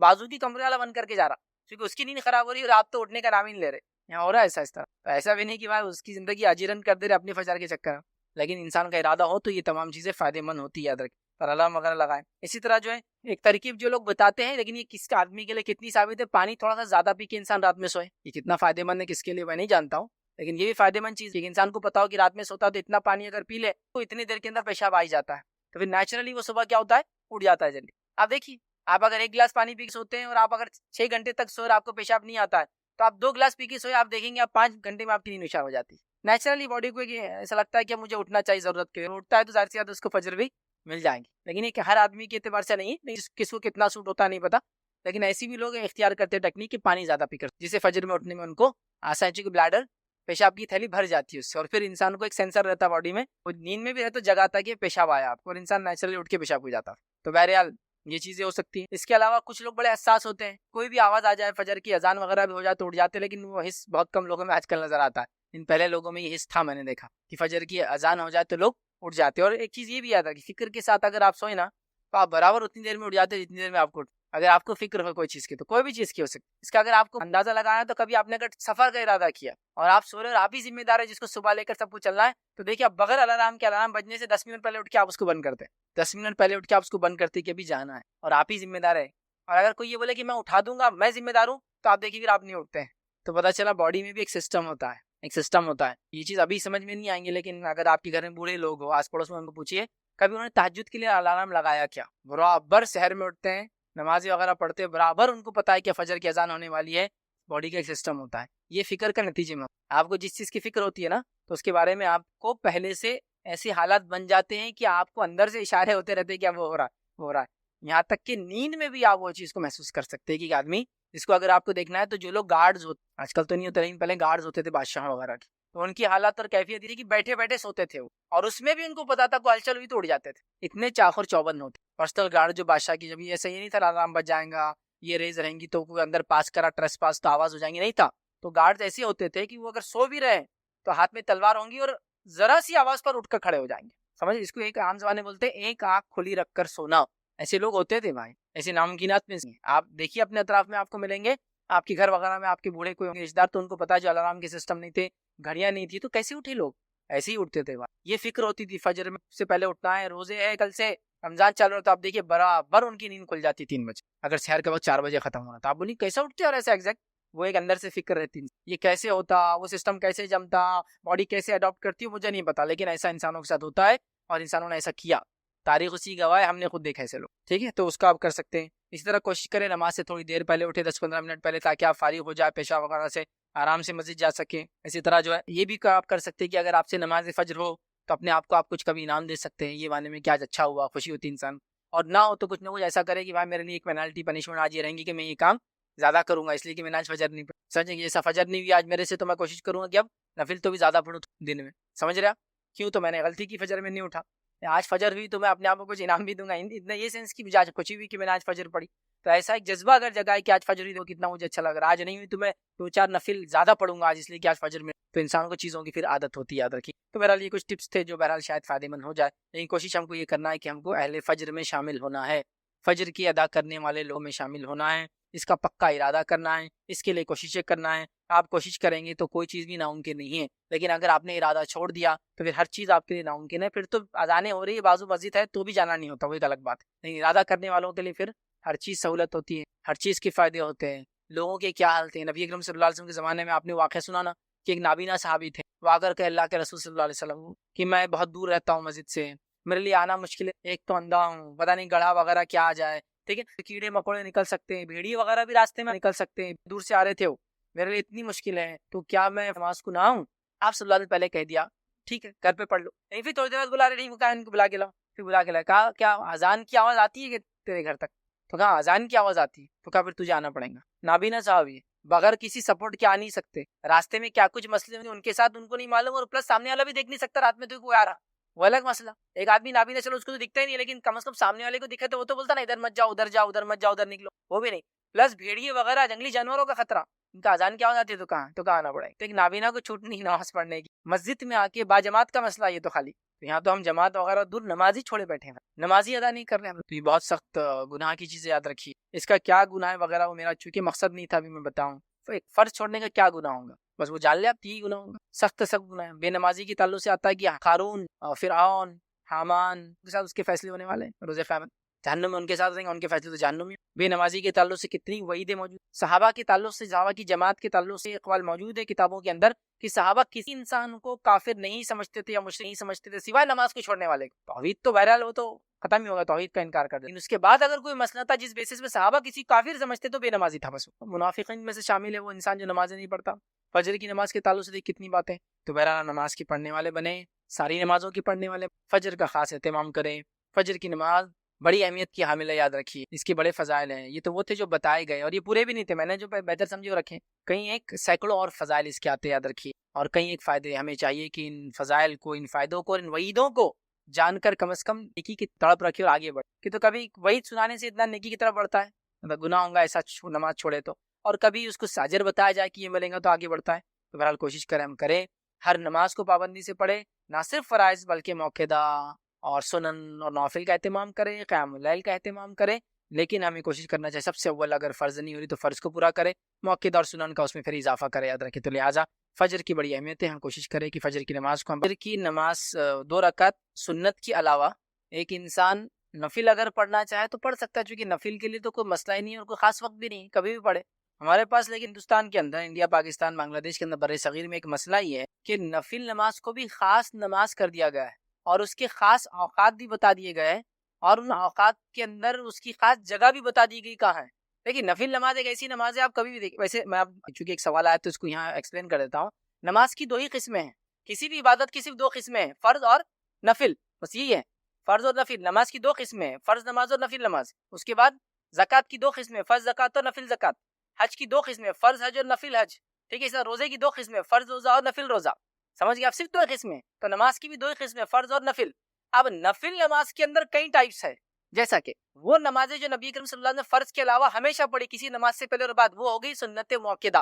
بازو کی کمرے والا بند کر کے جا رہا, کیونکہ اس کی نیند خراب ہو رہی ہے اور آپ تو اٹھنے کا نام ہی نہیں لے رہے. یہاں ہو رہا ہے ایسا اس طرح. تو ایسا بھی نہیں کہ بھائی اس کی زندگی اجیرن کر دے رہے اپنے فجر کے چکر میں, لیکن انسان کا ارادہ ہو تو یہ تمام چیزیں فائدے مند ہوتی ہے, یاد رکھیں. اور الارم وغیرہ لگائیں. اسی طرح جو ہے ایک ترکیب جو لوگ بتاتے ہیں, لیکن یہ کس کا آدمی کے لیے کتنی ثابت ہے, پانی تھوڑا سا زیادہ پی کے انسان رات میں سوئے. یہ کتنا فائدے مند ہے کس کے لیے میں نہیں جانتا ہوں, لیکن یہ بھی فائدے مند چیز ہے کہ انسان کو پتا ہو کہ رات میں سوتا ہے تو اتنا پانی اگر پی لے تو اتنی دیر کے اندر پیشاب آ جاتا ہے, تو پھر نیچرلی وہ صبح کیا ہوتا ہے, اٹھ جاتا ہے جلدی. آپ دیکھیے, آپ اگر 1 گلاس پانی پی کے سوتے ہیں اور آپ اگر 6 گھنٹے تک سو اور آپ کو پیشاب نہیں آتا ہے, تو آپ 2 گلاس پی کے سوئے, آپ دیکھیں گے آپ 5 گھنٹے میں آپ کی نیند نشا ہو جاتی ہے. نیچرلی باڈی کو ایسا لگتا ہے کہ مجھے اٹھنا چاہیے, ضرورت کے اٹھتا ہے تو ظاہر سی بات ہے اس کو فجر بھی مل جائیں گے. لیکن یہ کہ ہر آدمی کے اعتبار سے نہیں, کس کو کتنا سوٹ ہوتا ہے نہیں پتا, لیکن ایسی بھی لوگ اختیار کرتے ہیں ٹیکنیک کہ پانی زیادہ پی کر, جسے فجر میں اٹھنے میں ان کو آسان, چونکہ بلیڈر پیشاب کی تھیلی بھر جاتی ہے اس سے, اور پھر انسان کو ایک سینسر رہتا ہے باڈی میں, وہ نیند میں بھی رہتا جگاتا ہے کہ پیشاب آیا آپ کو, اور انسان نیچرلی اٹھ کے پیشاب ہو جاتا. تو بہرحال یہ چیزیں ہو سکتی ہیں. اس کے علاوہ کچھ لوگ بڑے حساس ہوتے ہیں, کوئی بھی آواز آ جائے, فجر کی اذان وغیرہ بھی ہو جائے تو اٹھ جاتے, لیکن وہ حس بہت کم لوگوں میں آج کل نظر آتا ہے. ان پہلے لوگوں میں یہ حس تھا, میں نے دیکھا کہ فجر کی اذان ہو جائے تو لوگ اٹھ جاتے. اور ایک چیز یہ بھی یاد ہے کہ فکر کے ساتھ اگر آپ سوئیں نا تو آپ برابر اتنی دیر میں اٹھ جاتے جتنی دیر میں آپ کو اگر آپ کو فکر ہو کوئی چیز کی, تو کوئی بھی چیز کی ہو سکتی. اس کا اگر آپ کو اندازہ لگانا تو کبھی آپ نے اگر سفر کا ارادہ کیا اور آپ سو رہے اور آپ ہی ذمہ دار ہے جس کو صبح لے کر سب کچھ چلنا ہے, تو دیکھیے آپ بغیر الارم کے, الارم بجنے سے 10 منٹ پہلے اٹھ کے آپ اس کو بند کرتے, 10 منٹ پہلے اٹھ کے آپ اس کو بند کرتے کہ ابھی جانا ہے, اور آپ ہی ذمہ دار ہے. اور اگر کوئی یہ بولے کہ میں اٹھا دوں گا, میں ذمہ دار ہوں, تو آپ دیکھیے پھر آپ نہیں اٹھتے ہیں. تو پتہ چلا باڈی میں بھی ایک سسٹم ہوتا ہے, یہ چیز ابھی سمجھ میں نہیں آئیں گے, لیکن اگر آپ کے گھر میں بوڑھے لوگ ہو, آس پڑوس میں ان کو پوچھیے کبھی انہوں نے تہجد کے لیے الارم لگایا کیا, برابر سحر میں اٹھتے ہیں, نمازیں وغیرہ پڑھتے, برابر ان کو پتا ہے کہ فجر کی اذان ہونے والی ہے. باڈی کا ایک سسٹم ہوتا ہے. یہ فکر کا نتیجے میں آپ کو جس چیز کی فکر ہوتی ہے نا, تو اس کے بارے میں آپ کو پہلے سے ایسے حالات بن جاتے ہیں کہ آپ کو اندر سے اشارے ہوتے رہتے ہیں کہ وہ ہو رہا ہے. یہاں تک کہ نیند میں بھی آپ وہ چیز کو محسوس کر سکتے ہیں کہ ایک آدمی جس کو اگر آپ کو دیکھنا ہے تو جو لوگ گارڈز ہوتے, آج کل تو نہیں ہوتے لیکن پہلے گارڈز ہوتے تھے بادشاہ وغیرہ کے, تو ان کی حالات اور کیفیت تھی کہ بیٹھے بیٹھے سوتے تھے وہ, اور اس میں بھی ان کو پتا تھا کوئی ہلچل ہوئی تو اڑ جاتے تھے. اتنے چاخر چوبند ہوتے پرسنل گارڈ جو بادشاہ کی, جب ایسا یہ نہیں تھا الارم بج جائیں گا, یہ ریز رہیں گی تو کوئی اندر پاس کرا ٹریس پاس تو آواز ہو جائیں گی, نہیں تھا. تو گارڈ ایسے ہوتے تھے کہ وہ اگر سو بھی رہے تو ہاتھ میں تلوار ہوں گی اور ذرا سی آواز پر اٹھ کر کھڑے ہو جائیں گے. سمجھ, اس کو ایک عام زبان میں بولتے ہیں ایک آنکھ کھلی رکھ کر سونا. ایسے لوگ ہوتے تھے بھائی, ایسے ناممکنات میں آپ دیکھیے اپنے اطراف میں آپ کو ملیں گے. آپ کے گھر وغیرہ میں آپ کے بوڑھے کوئی رشتے دار تو ان کو پتا ہے جو الارم کے سسٹم نہیں تھے, گھڑیاں نہیں تھی, تو کیسے اٹھے لوگ؟ ایسے ہی اٹھتے تھے بھائی. یہ فکر ہوتی تھی فجر میں سے پہلے اٹھنا ہے, روزے ہے کل سے, رمضان چل رہا تو آپ دیکھیے برابر ان کی نیند کھل جاتی 3 بجے. اگر شہر کا وقت 4 بجے ختم ہونا تو آپ بولیے کیسا اٹھتے اور ایسا ایگزیکٹ. وہ ایک اندر سے فکر رہتی, یہ کیسے ہوتا, وہ سسٹم کیسے جمتا, باڈی کیسے اڈاپٹ کرتی ہے, مجھے نہیں پتا, لیکن ایسا انسانوں کے ساتھ ہوتا ہے اور انسانوں نے ایسا کیا. تاریخ اسی گواہ ہے, ہم نے خود دیکھا ایسے لوگ. ٹھیک ہے, تو اس کا آپ کر سکتے ہیں. اسی طرح کوشش کریں نماز سے تھوڑی دیر پہلے اٹھے, 10-15 منٹ پہلے, تاکہ آپ فارغ ہو جائے پیشاب وغیرہ سے, آرام سے مسجد جا سکیں. اسی طرح جو ہے یہ بھی آپ کر سکتے ہیں کہ اگر آپ سے نماز فجر ہو تو اپنے آپ کو آپ کچھ کبھی انعام دے سکتے ہیں, یہ معنی میں کہ آج اچھا ہوا, خوشی ہوتی انسان. اور نہ ہو تو کچھ نہ کچھ ایسا کرے کہ بھائی میرے لیے ایک پینالٹی پنشمنٹ آج یہ رہیں گی کہ میں یہ کام زیادہ کروں گا, اس لیے کہ میں نے آج فجر نہیں پڑھی. سمجھیں کہ ایسا فجر نہیں ہوئی آج میرے سے, تو میں کوشش کروں گا کہ اب نفل تو بھی زیادہ پڑھوں دن میں. سمجھ رہا کیوں؟ تو میں نے غلطی کی, فجر میں نہیں اٹھا. آج فجر ہوئی تو میں اپنے آپ کو کچھ انعام بھی دوں گا, اتنا یہ سینس کی آج خوشی ہوئی کہ میں نے آج فجر پڑھی. تو ایسا ایک جذبہ اگر جگائے کہ آج فجر ہوئی تو کتنا مجھے اچھا لگ رہا ہے, آج نہیں ہوئی تو میں 2-4 نفل زیادہ پڑھوں گا آج, اس لیے کہ آج فجر میں. تو انسانوں کو چیزوں کی پھر عادت ہوتی ہے, یاد رکھیے. تو بہرحال یہ کچھ ٹپس تھے جو بہرحال شاید فائدے مند ہو جائے, لیکن کوشش ہم کو یہ کرنا ہے کہ ہم کو اہل فجر میں شامل ہونا ہے, فجر کی ادا کرنے والے لوگوں میں شامل ہونا ہے. اس کا پکا ارادہ کرنا ہے, اس کے لیے کوششیں کرنا ہے. آپ کوشش کریں گے تو کوئی چیز بھی ناممکن نہیں ہے, لیکن اگر آپ نے ارادہ چھوڑ دیا تو پھر ہر چیز آپ کے لیے ناممکن ہے. پھر تو اذانیں ہو رہی ہے, بازو مسجد ہے, تو بھی جانا نہیں ہوتا, وہ ایک الگ بات ہے. لیکن ارادہ کرنے والوں کے لیے پھر ہر چیز سہولت ہوتی ہے, ہر چیز کے فائدے ہوتے ہیں. لوگوں کے کیا حال تھے نبی اکرم صلی اللہ علیہ وسلم کے زمانے میں, آپ نے واقعہ سنا نا کہ ایک نابینا صحابی تھے, وہ آ کر کے اللہ کے رسول صلی اللہ علیہ وسلم کہ میں بہت دور رہتا ہوں مسجد سے, میرے لیے آنا مشکل ہے, ایک تو اندھا ہوں, پتہ نہیں گڑھا وغیرہ کیا آ جائے, ٹھیک ہے, کیڑے مکوڑے نکل سکتے ہیں, بھیڑی وغیرہ بھی راستے میں نکل سکتے ہیں, دور سے آ رہے تھے وہ, میرے لیے اتنی مشکل ہے, تو کیا میں نماز کو نہ آؤں؟ آپ صلی اللہ علیہ وسلم پہلے کہہ دیا ٹھیک ہے گھر پہ پڑھ لو. نہیں پھر تھوڑی دیر بعد بلا رہے, نہیں کہا ان کو بلا کے لاؤ, پھر بلا کے لایا, کہا کیا اذان کی آواز آتی ہے کہ تیرے گھر تک؟ تو کہا اذان کی آواز آتی ہے. تو کہا پھر تجھے آنا پڑے گا. نابینا صاحب یہ بغیر کسی سپورٹ کے آ نہیں سکتے, راستے میں کیا کچھ مسئلے ہوں گے ان کے ساتھ ان کو نہیں معلوم, اور پلس سامنے والا بھی دیکھ نہیں سکتا رات میں تو کوئی آ رہا, وہ الگ مسئلہ. ایک آدمی نابینا, چلو اس کو تو دکھتا ہی نہیں, لیکن کم از کم سامنے والے کو دکھے تو وہ تو بولتا نا ادھر مت جاؤ, ادھر جاؤ, ادھر مت جاؤ, ادھر نکلو, وہ بھی نہیں. پلس بھیڑیے وغیرہ جنگلی جانوروں کا خطرہ, ان کا اذان کیا ہو جاتی ہے, تو کہاں آنا پڑے. تو ایک نابینا کو چھوٹ نہیں نماز پڑھنے کی, مسجد میں آ کے باجماعت کا مسئلہ, یہ تو خالی تو یہاں تو ہم جماعت وغیرہ دور نمازی چھوڑے بیٹھے ہیں, نمازی ادا نہیں کر رہے ہیں. تو یہ بہت سخت گناہ کی چیزیں, یاد رکھیے. اس کا کیا گناہ ہے وغیرہ وہ میرا چونکہ مقصد نہیں تھا ابھی میں بتاؤں. تو ایک فرض چھوڑنے کا کیا گناہ ہوگا, بس وہ جان لے آپ, یہی گناہ ہوگا, سخت سخت گناہ ہے. بے نمازی کی تعلق سے آتا ہے کہ قارون, فرعون, حامان کے ساتھ اس کے فیصلے ہونے والے ہیں روز قیامت, جہنم میں ان کے ساتھ رہیں گے, ان کے فیصلے تو جہنم میں. بے نمازی کے تعلق سے کتنی وعیدیں موجود, صحابہ کے تعلق سے, صحابہ کی جماعت کے تعلق سے اقوال موجود ہے کتابوں کے اندر کہ صحابہ کسی انسان کو کافر نہیں سمجھتے تھے یا مشرک نہیں سمجھتے تھے سوائے نماز کو چھوڑنے والے. توحید تو بہرحال وہ تو ختم ہی ہوگا, توحید کا انکار کر دے. لیکن اس کے بعد اگر کوئی مسئلہ تھا جس بیسس پہ صحابہ کسی کافر سمجھتے تو بے نمازی تھا, بس منافقین میں سے شامل ہے وہ انسان جو نمازیں نہیں پڑھتا. فجر کی نماز کے تعلق سے دیکھ کتنی باتیں. تو بہرحال نماز کی پڑھنے والے بنے, ساری نمازوں کی پڑھنے والے, فجر کا خاص اہتمام کریں. فجر کی نماز بڑی اہمیت کی حامل ہے, یاد رکھیے. اس کے بڑے فضائل ہیں. یہ تو وہ تھے جو بتائے گئے, اور یہ پورے بھی نہیں تھے, میں نے جو بہتر سمجھے وہ رکھے. کہیں ایک سینکڑوں اور فضائل اس کے آتے, یاد رکھیے. اور کہیں ایک فائدے. ہمیں چاہیے کہ ان فضائل کو, ان فائدوں کو, ان وعیدوں کو جان کر کم از کم نیکی کی تڑپ رکھے اور آگے بڑھے. کہ تو کبھی وعید سنانے سے اتنا نیکی کی طرف بڑھتا ہے, مطلب گناہ ہوگا ایسا نماز چھوڑے تو, اور کبھی اس کو ساجر بتایا جائے کہ یہ ملے گا تو آگے بڑھتا ہے. تو بہرحال کوشش کریں, ہم کریں ہر نماز کو پابندی سے پڑھے, نہ صرف فرائض بلکہ موقع اور سنن اور نوافل کا اہتمام کریں, قیام اللیل کا اہتمام کریں. لیکن ہمیں کوشش کرنا چاہیے سب سے اول اگر فرض نہیں ہو رہی تو فرض کو پورا کرے, موقع اور سنن کا اس میں پھر اضافہ کرے, یاد رکھے. تو لہٰذا فجر کی بڑی اہمیت ہے, ہم کوشش کریں کہ فجر کی نماز کو, فجر کی نماز 2 رکعت سنت کے علاوہ ایک انسان نفل اگر پڑھنا چاہے تو پڑھ سکتا ہے, چونکہ نفل کے لیے تو کوئی مسئلہ ہی نہیں اور کوئی خاص وقت بھی نہیں, کبھی بھی پڑھے. ہمارے پاس لیکن ہندوستان کے اندر, انڈیا, پاکستان, بنگلہ دیش کے اندر, بر صغیر میں ایک مسئلہ یہ ہے کہ نفل نماز کو بھی خاص نماز کر دیا گیا ہے, اور اس کے خاص اوقات بھی بتا دیے گئے ہیں, اور ان اوقات کے اندر اس کی خاص جگہ بھی بتا دی گئی کہاں ہے. لیکن نفل نماز ایک ایسی نماز ہے آپ کبھی بھی دیکھیں. ویسے میں چونکہ ایک سوال آیا تو اس کو یہاں ایکسپلین کر دیتا ہوں. نماز کی 2 ہی قسمیں ہیں, کسی بھی عبادت کی صرف 2 قسمیں ہیں, فرض اور نفل, بس یہی ہے, فرض اور نفل. نماز کی 2 قسمیں ہیں, فرض نماز اور نفل نماز. اس کے بعد زکوٰۃ کی 2 قسمیں, فرض زکوٰۃ اور نفل زکوٰۃ. حج کی 2 قسمیں, فرض حج اور نفل حج, ٹھیک ہے. اس طرح روزے کی 2 قسمیں, فرض روزہ اور نفل روزہ. سمجھ گئے آپ, صرف 2 قسمیں. تو نماز کی بھی 2 قسمیں, فرض اور نفل. اب نفل نماز کے اندر کئی ٹائپس ہے, جیسا کہ وہ نمازیں جو نبی کریم صلی اللہ علیہ وسلم نے فرض کے علاوہ ہمیشہ پڑھی کسی نماز سے پہلے اور بعد, وہ ہو گئی سنت موقدہ.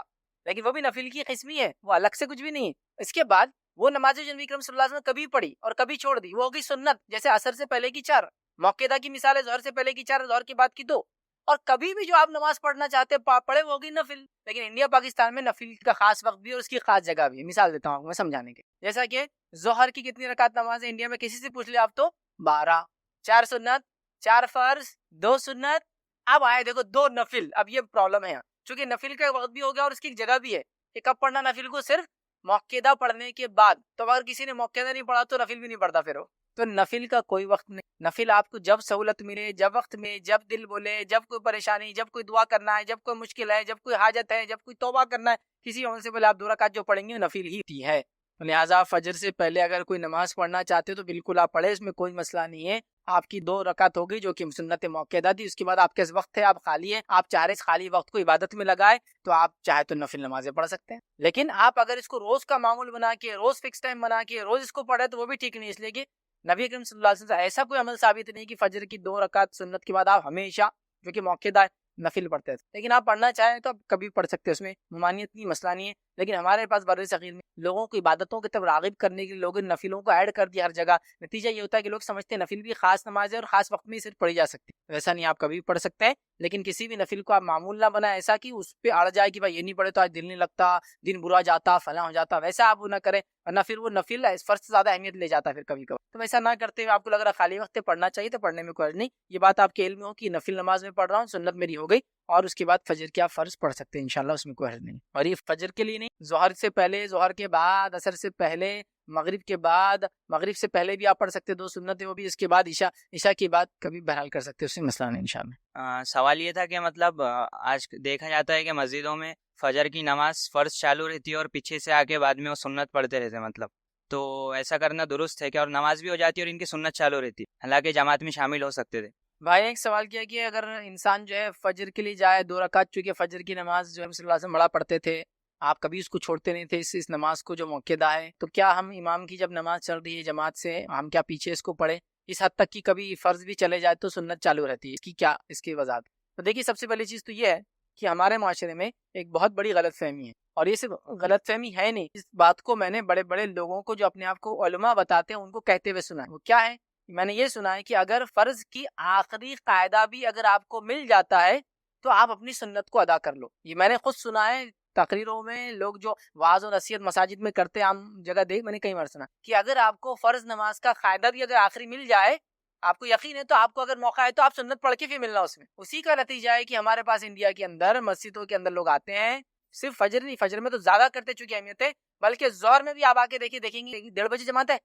لیکن وہ بھی نفل کی قسمی ہے، وہ الگ سے کچھ بھی نہیں ہے۔ اس کے بعد وہ نمازیں جو نبی کریم صلی اللہ علیہ وسلم نے کبھی پڑھی اور کبھی چھوڑ دی وہ ہوگی سنت، جیسے عصر سے پہلے کی 4، موقعہ کی مثال ہے ظہر سے پہلے کی 4، ظہر کے بعد کی 2، اور کبھی بھی جو آپ نماز پڑھنا چاہتے پڑھے وہ ہوگی نفل۔ لیکن انڈیا پاکستان میں نفل کا خاص وقت بھی اور اس کی خاص جگہ بھی ہے۔ مثال دیتا ہوں آپ کو میں سمجھانے کے، جیسا کہ ظہر کی کتنی رکعت نماز ہے انڈیا میں، کسی سے پوچھ لے آپ تو 12، 4 سنت، 4 فرض، 2 سنت، اب آئے دیکھو 2 نفل۔ اب یہ پرابلم ہے چونکہ نفل کا وقت بھی ہو گیا اور اس کی جگہ بھی ہے کہ کب پڑھنا نفل کو، صرف موقعہ پڑھنے کے بعد۔ تو اگر کسی نے موقعہ نہیں پڑھا تو نفل بھی نہیں پڑھتا پھر وہ، تو نفل کا کوئی وقت نہیں۔ نفل آپ کو جب سہولت ملے، جب وقت میں، جب دل بولے، جب کوئی پریشانی، جب کوئی دعا کرنا ہے، جب کوئی مشکل ہے، جب کوئی حاجت ہے، جب کوئی توبہ کرنا ہے، کسی عمل سے پہلے آپ 2 رکعت جو پڑھیں گے نفل ہی ہوتی ہے۔ لہٰذا فجر سے پہلے اگر کوئی نماز پڑھنا چاہتے ہو تو بالکل آپ پڑھے، اس میں کوئی مسئلہ نہیں ہے۔ آپ کی 2 رکعت ہوگی جو کہ سنت موقعہ تھی، اس کے بعد آپ کے وقت ہے، آپ خالی ہے، آپ چاہ رہے اس خالی وقت کو عبادت میں لگائے تو آپ چاہے تو نفل نمازیں پڑھ سکتے ہیں۔ لیکن آپ اگر اس کو روز کا معمول بنا کے، روز فکس ٹائم بنا کے روز اس کو پڑھے تو وہ بھی ٹھیک نہیں، اس لیے کہ نبی کریم صلی اللہ علیہ وسلم سے ایسا کوئی عمل ثابت نہیں کہ فجر کی 2 رکعت سنت کے بعد آپ ہمیشہ جو کہ موقعہ نفل پڑھتے تھے۔ لیکن آپ پڑھنا چاہیں تو آپ کبھی پڑھ سکتے ہیں، اس میں ممانعت نہیں، مسئلہ نہیں ہے۔ لیکن ہمارے پاس بر صغیر میں لوگوں کو عبادتوں کی طرف راغب کرنے کے لیے لوگوں نے نفلوں کو ایڈ کر دیا ہر جگہ۔ نتیجہ یہ ہوتا ہے کہ لوگ سمجھتے ہیں نفل بھی خاص نماز ہے اور خاص وقت میں ہی صرف پڑھی جا سکتی ہے۔ ویسا نہیں، آپ کبھی پڑھ سکتے ہیں، لیکن کسی بھی نفل کو آپ معمول نہ بنائیں ایسا کہ اس پہ اڑ جائے کہ بھائی یہ نہیں پڑھے تو آج دل نہیں لگتا، دن برا جاتا، فلاں ہو جاتا، ویسا آپ نہ کریں، ورنہ پھر وہ نفل فرض سے زیادہ اہمیت لے جاتا ہے پھر کبھی کبھی۔ تو ویسا نہ کرتے ہوئے آپ کو لگ رہا خالی وقت پڑھنا چاہیے تو پڑھنے میں کوئی حرج نہیں۔ یہ بات آپ کے علم میں ہو کہ نفل نماز میں پڑھ رہا ہوں، سنت میری ہو گئی، اور اس کے بعد فجر کے آپ فرض پڑھ سکتے ہیں انشاءاللہ، اس میں کوئی حرج نہیں۔ اور یہ فجر کے لیے نہیں، ظہر سے پہلے، ظہر کے بعد، عصر سے پہلے، مغرب کے بعد، مغرب سے پہلے بھی آپ پڑھ سکتے 2 سنت ہے وہ بھی، اس کے بعد عشاء کے بعد کبھی بہرحال کر سکتے، اس سے مسئلہ نہیں انشاءاللہ۔ سوال یہ تھا کہ مطلب آج دیکھا جاتا ہے کہ مسجدوں میں فجر کی نماز فرض چالو رہتی ہے اور پیچھے سے آ کے بعد میں وہ سنت پڑھتے رہتے ہیں، مطلب تو ایسا کرنا درست ہے کیا؟ اور نماز بھی ہو جاتی ہے اور ان کی سنت چالو رہتی ہے، حالانکہ جماعت میں شامل ہو سکتے تھے۔ بھائی ایک سوال کیا کہ اگر انسان جو ہے فجر کے لیے جائے 2 رکعت، چونکہ فجر کی نماز جو ہے صلی اللہ علیہ وسلم بڑا پڑھتے تھے، آپ کبھی اس کو چھوڑتے نہیں تھے، اس نماز کو جو موقعہ ہے، تو کیا ہم امام کی جب نماز چل رہی ہے جماعت سے، ہم کیا پیچھے اس کو پڑھے؟ اس حد تک کہ کبھی فرض بھی چلے جائے تو سنت چالو رہتی ہے، اس کی کیا اس کی وضاحت؟ تو دیکھیے سب سے پہلی چیز تو یہ ہے کہ ہمارے معاشرے میں ایک بہت بڑی غلط فہمی ہے، اور یہ صرف غلط فہمی ہے نہیں، اس بات کو میں نے بڑے بڑے لوگوں کو جو اپنے آپ کو علماء بتاتے ہیں ان کو کہتے ہوئے سنا ہے۔ وہ کیا ہے؟ میں نے یہ سنا ہے کہ اگر فرض کی آخری قاعدہ بھی اگر آپ کو مل جاتا ہے تو آپ اپنی سنت کو ادا کر لو۔ یہ میں نے خود سنا ہے تقریروں میں، لوگ جو وعظ و نصیحت مساجد میں کرتے ہیں، عام جگہ میں نے کئی بار سنا کہ اگر آپ کو فرض نماز کا قاعدہ بھی اگر آخری مل جائے، آپ کو یقین ہے تو آپ کو اگر موقع ہے تو آپ سنت پڑھ کے پھر ملنا اس میں۔ اسی کا نتیجہ ہے کہ ہمارے پاس انڈیا کے اندر مسجدوں کے اندر لوگ آتے ہیں، صرف فجر نہیں، فجر میں تو زیادہ کرتے چونکہ اہمیت ہے، بلکہ ظہر میں بھی آپ آ کے دیکھیں گے 1:30 بجے جماعت ہے،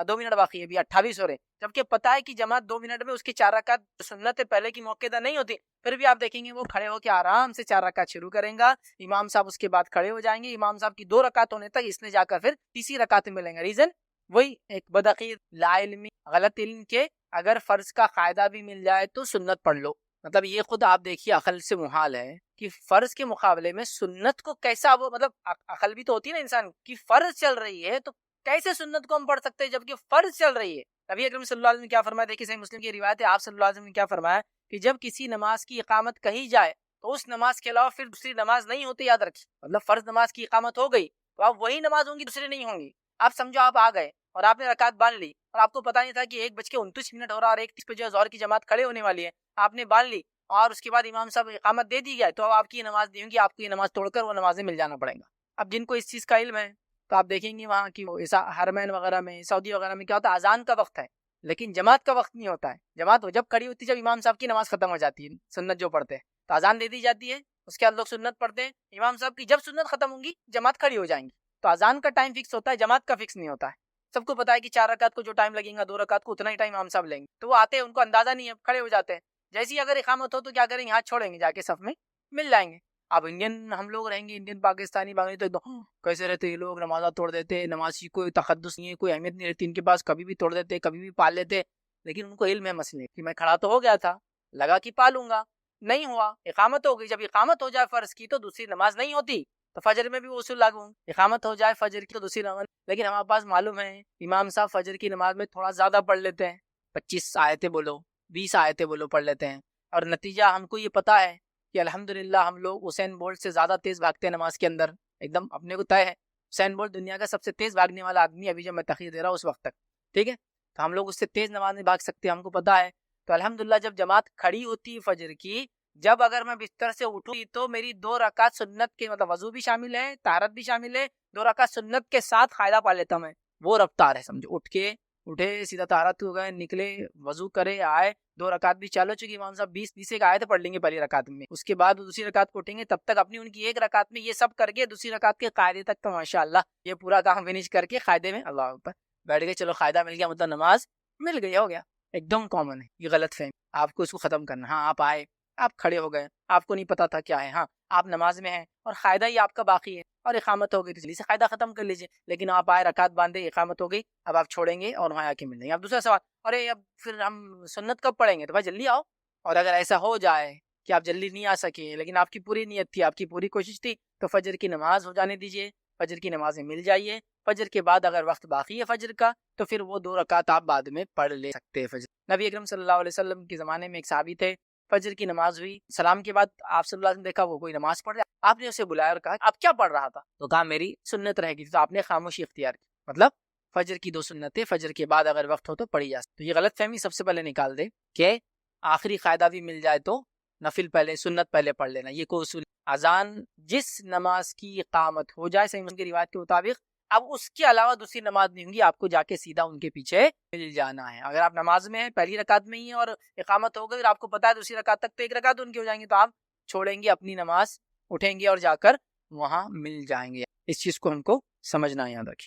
2 منٹ باقی ہے، ابھی 28 ہو رہے، جبکہ پتا ہے کہ جماعت 2 منٹ میں اس کی 4 رکعت سنت پہلے کی موقعہ نہیں ہوتی، پھر بھی آپ دیکھیں گے وہ کھڑے ہو کے آرام سے 4 رکعت شروع کریں گا، امام صاحب اس کے بعد کھڑے ہو جائیں گے، امام صاحب کی 2 رکعت ہونے تک اس نے جا کر پھر تیسری رکعت میں ملیں گا۔ ریزن وہی ایک بدعقید، لا علمی، غلط علم کے اگر فرض کا قاعدہ بھی مل جائے تو سنت پڑھ لو۔ مطلب یہ خود آپ دیکھیے عقل سے محال ہے کہ فرض کے مقابلے میں سنت کو کیسا، وہ مطلب عقل بھی تو ہوتی ہے نا انسان کی، فرض چل رہی ہے تو کیسے سنت کو ہم پڑھ سکتے ہیں جبکہ فرض چل رہی ہے؟ نبی اکرم صلی اللہ علیہ وسلم نے کیا فرمایا؟ دیکھیے صحیح مسلم کی روایت ہے، آپ صلی اللہ علیہ وسلم نے کیا فرمایا کہ جب کسی نماز کی اقامت کہی جائے تو اس نماز کے علاوہ پھر دوسری نماز نہیں ہوتی، یاد رکھیے۔ مطلب فرض نماز کی اقامت ہو گئی تو آپ وہی نماز ہوں گی، دوسری نہیں ہوں گی۔ آپ سمجھو آپ آ گئے اور آپ نے رکعت باندھ لی اور آپ کو پتا نہیں تھا کہ 1:29 ہو رہا اور 1:30 پہ جو ظہر کی جماعت کھڑے ہونے والی ہے، آپ نے باندھ لی اور اس کے بعد امام صاحب اقامت دے دی گیا، تو اب آپ کی نماز نہیں ہوگی، آپ کو یہ نماز توڑ کر وہ نمازیں مل جانا پڑے گا۔ اب جن کو اس چیز کا علم ہے تو آپ دیکھیں گے وہاں کی حرمین وغیرہ میں، سعودی وغیرہ میں کیا ہوتا ہے، اذان کا وقت ہے لیکن جماعت کا وقت نہیں ہوتا ہے۔ جماعت وہ جب کھڑی ہوتی ہے جب امام صاحب کی نماز ختم ہو جاتی ہے، سنت جو پڑھتے ہیں تو اذان دے دی جاتی ہے، اس کے بعد لوگ سنت پڑھتے ہیں، امام صاحب کی جب سنت ختم ہوں گی جماعت کھڑی ہو جائیں گی۔ تو اذان کا ٹائم فکس ہوتا ہے، جماعت کا فکس نہیں ہوتا ہے۔ سب کو پتا ہے کہ 4 رکعت کو جو ٹائم لگے گا 2 رکعت کو اتنا ہی ٹائم امام صاحب لیں گے، تو وہ آتے ہیں، ان کو اندازہ نہیں ہے، کھڑے ہو جاتے ہیں۔ جیسے ہی اگر اقامت ہو تو کیا کریں گے، ہاتھ چھوڑیں گے، جا کے صف میں مل جائیں گے۔ اب انڈین ہم لوگ رہیں گے، انڈین پاکستانی بنگالی، تو کیسے رہتے یہ لوگ، نمازہ توڑ دیتے، نماز کی کوئی تقدس نہیں ہے، کوئی اہمیت نہیں رہتی ان کے پاس، کبھی بھی توڑ دیتے، کبھی بھی پال لیتے۔ لیکن ان کو علم ہے مسئلے کہ میں کھڑا تو ہو گیا تھا، لگا کہ پالوں گا، نہیں ہوا، اقامت ہو گئی، جب اقامت ہو جائے فرض کی تو دوسری نماز نہیں ہوتی، تو فجر میں بھی وہ اصول لاگو، اقامت ہو جائے فجر کی تو دوسری نماز۔ لیکن ہمارے پاس معلوم ہے امام صاحب فجر کی نماز میں تھوڑا زیادہ پڑھ لیتے ہیں، 25 آیتیں بولو، 20 آیتیں بولو پڑھ لیتے ہیں، اور نتیجہ ہم کو یہ پتا ہے کہ الحمدللہ ہم لوگ حسین بولٹ سے زیادہ تیز بھاگتے ہیں نماز کے اندر، ایک دم اپنے کو طے ہے حسین بولٹ دنیا کا سب سے تیز بھاگنے والا آدمی ابھی جب میں تقریر دے رہا ہوں اس وقت تک، ٹھیک ہے، تو ہم لوگ اس سے تیز نماز نہیں بھاگ سکتے، ہم کو پتا ہے. تو الحمدللہ جب جماعت کھڑی ہوتی فجر کی، جب اگر میں بستر سے اٹھوں تو میری 2 رکعت سنت کے مطلب وضو بھی شامل ہے، طہارت بھی شامل ہے، 2 رکعت سنت کے ساتھ قاعدہ پڑھ لیتا میں. وہ رفتار ہے سمجھو، اٹھے سیدھا طہارت ہو گئے، نکلے، وضو کرے، آئے، 2 رکعت بھی چالو چکی، امام صاحب 20 ایک آیت پڑھ لیں گے پہلی رکعت میں، اس کے بعد دوسری رکعت کو اٹھیں گے، تب تک اپنی ان کی ایک رکعت میں یہ سب کر کے دوسری رکعت کے قاعدے تک تو ماشاءاللہ یہ پورا کام فنش کر کے قاعدے میں اللہ اکبر بیٹھ گئے. چلو قاعدہ مل گیا، مطلب نماز مل گئی، ہو گیا. ایک دم کامن ہے یہ غلط فہمی، آپ کو اس کو ختم کرنا. ہاں آپ آئے، آپ کھڑے ہو گئے، آپ کو نہیں پتا تھا کیا ہے، ہاں آپ نماز میں ہیں اور قاعدہ ہی آپ کا باقی ہے اور اقامت ہو گئی تو جلدی سے قاعدہ ختم کر لیجیے. لیکن آپ آئے، رکعت باندھے، اقامت ہو گئی، اب آپ چھوڑیں گے اور وہاں آ کے مل جائیں گے. اب دوسرا سوال، ارے اب پھر ہم سنت کب پڑھیں گے؟ تو بھائی جلدی آؤ. اور اگر ایسا ہو جائے کہ آپ جلدی نہیں آ سکے لیکن آپ کی پوری نیت تھی، آپ کی پوری کوشش تھی، تو فجر کی نماز ہو جانے دیجیے، فجر کی نماز میں مل جائیے. فجر کے بعد اگر وقت باقی ہے فجر کا تو پھر وہ 2 رکعت آپ بعد میں پڑھ لے سکتے ہیں. فجر نبی اکرم صلی اللہ علیہ وسلم کے زمانے میں ایک صحابی تھے، فجر کی نماز ہوئی، سلام کے بعد آپ صلی اللہ علیہ وسلم دیکھا وہ کوئی نماز پڑھ رہا، آپ نے اسے بلایا اور کہا آپ کیا پڑھ رہا تھا؟ تو کہا میری سنت رہ گئی، تو آپ نے خاموشی اختیار کی. مطلب فجر کی 2 سنتیں فجر کے بعد اگر وقت ہو تو پڑھی جا سکتی. تو یہ غلط فہمی سب سے پہلے نکال دے کہ آخری قاعدہ بھی مل جائے تو نفل پہلے، سنت پہلے پڑھ لینا. یہ کوئی اصول، اذان جس نماز کی اقامت ہو جائے صحیح مسلم کی روایت کے مطابق، اب اس کے علاوہ دوسری نماز نہیں ہوگی، آپ کو جا کے سیدھا ان کے پیچھے مل جانا ہے. اگر آپ نماز میں ہیں، پہلی رکعت میں ہی ہیں اور اقامت ہو گئی اور آپ کو پتا ہے دوسری رکعت تک تو 1 رکعت ان کی ہو جائیں گی، تو آپ چھوڑیں گے اپنی نماز، اٹھیں گے اور جا کر وہاں مل جائیں گے. اس چیز کو ہم کو سمجھنا یاد رکھیں.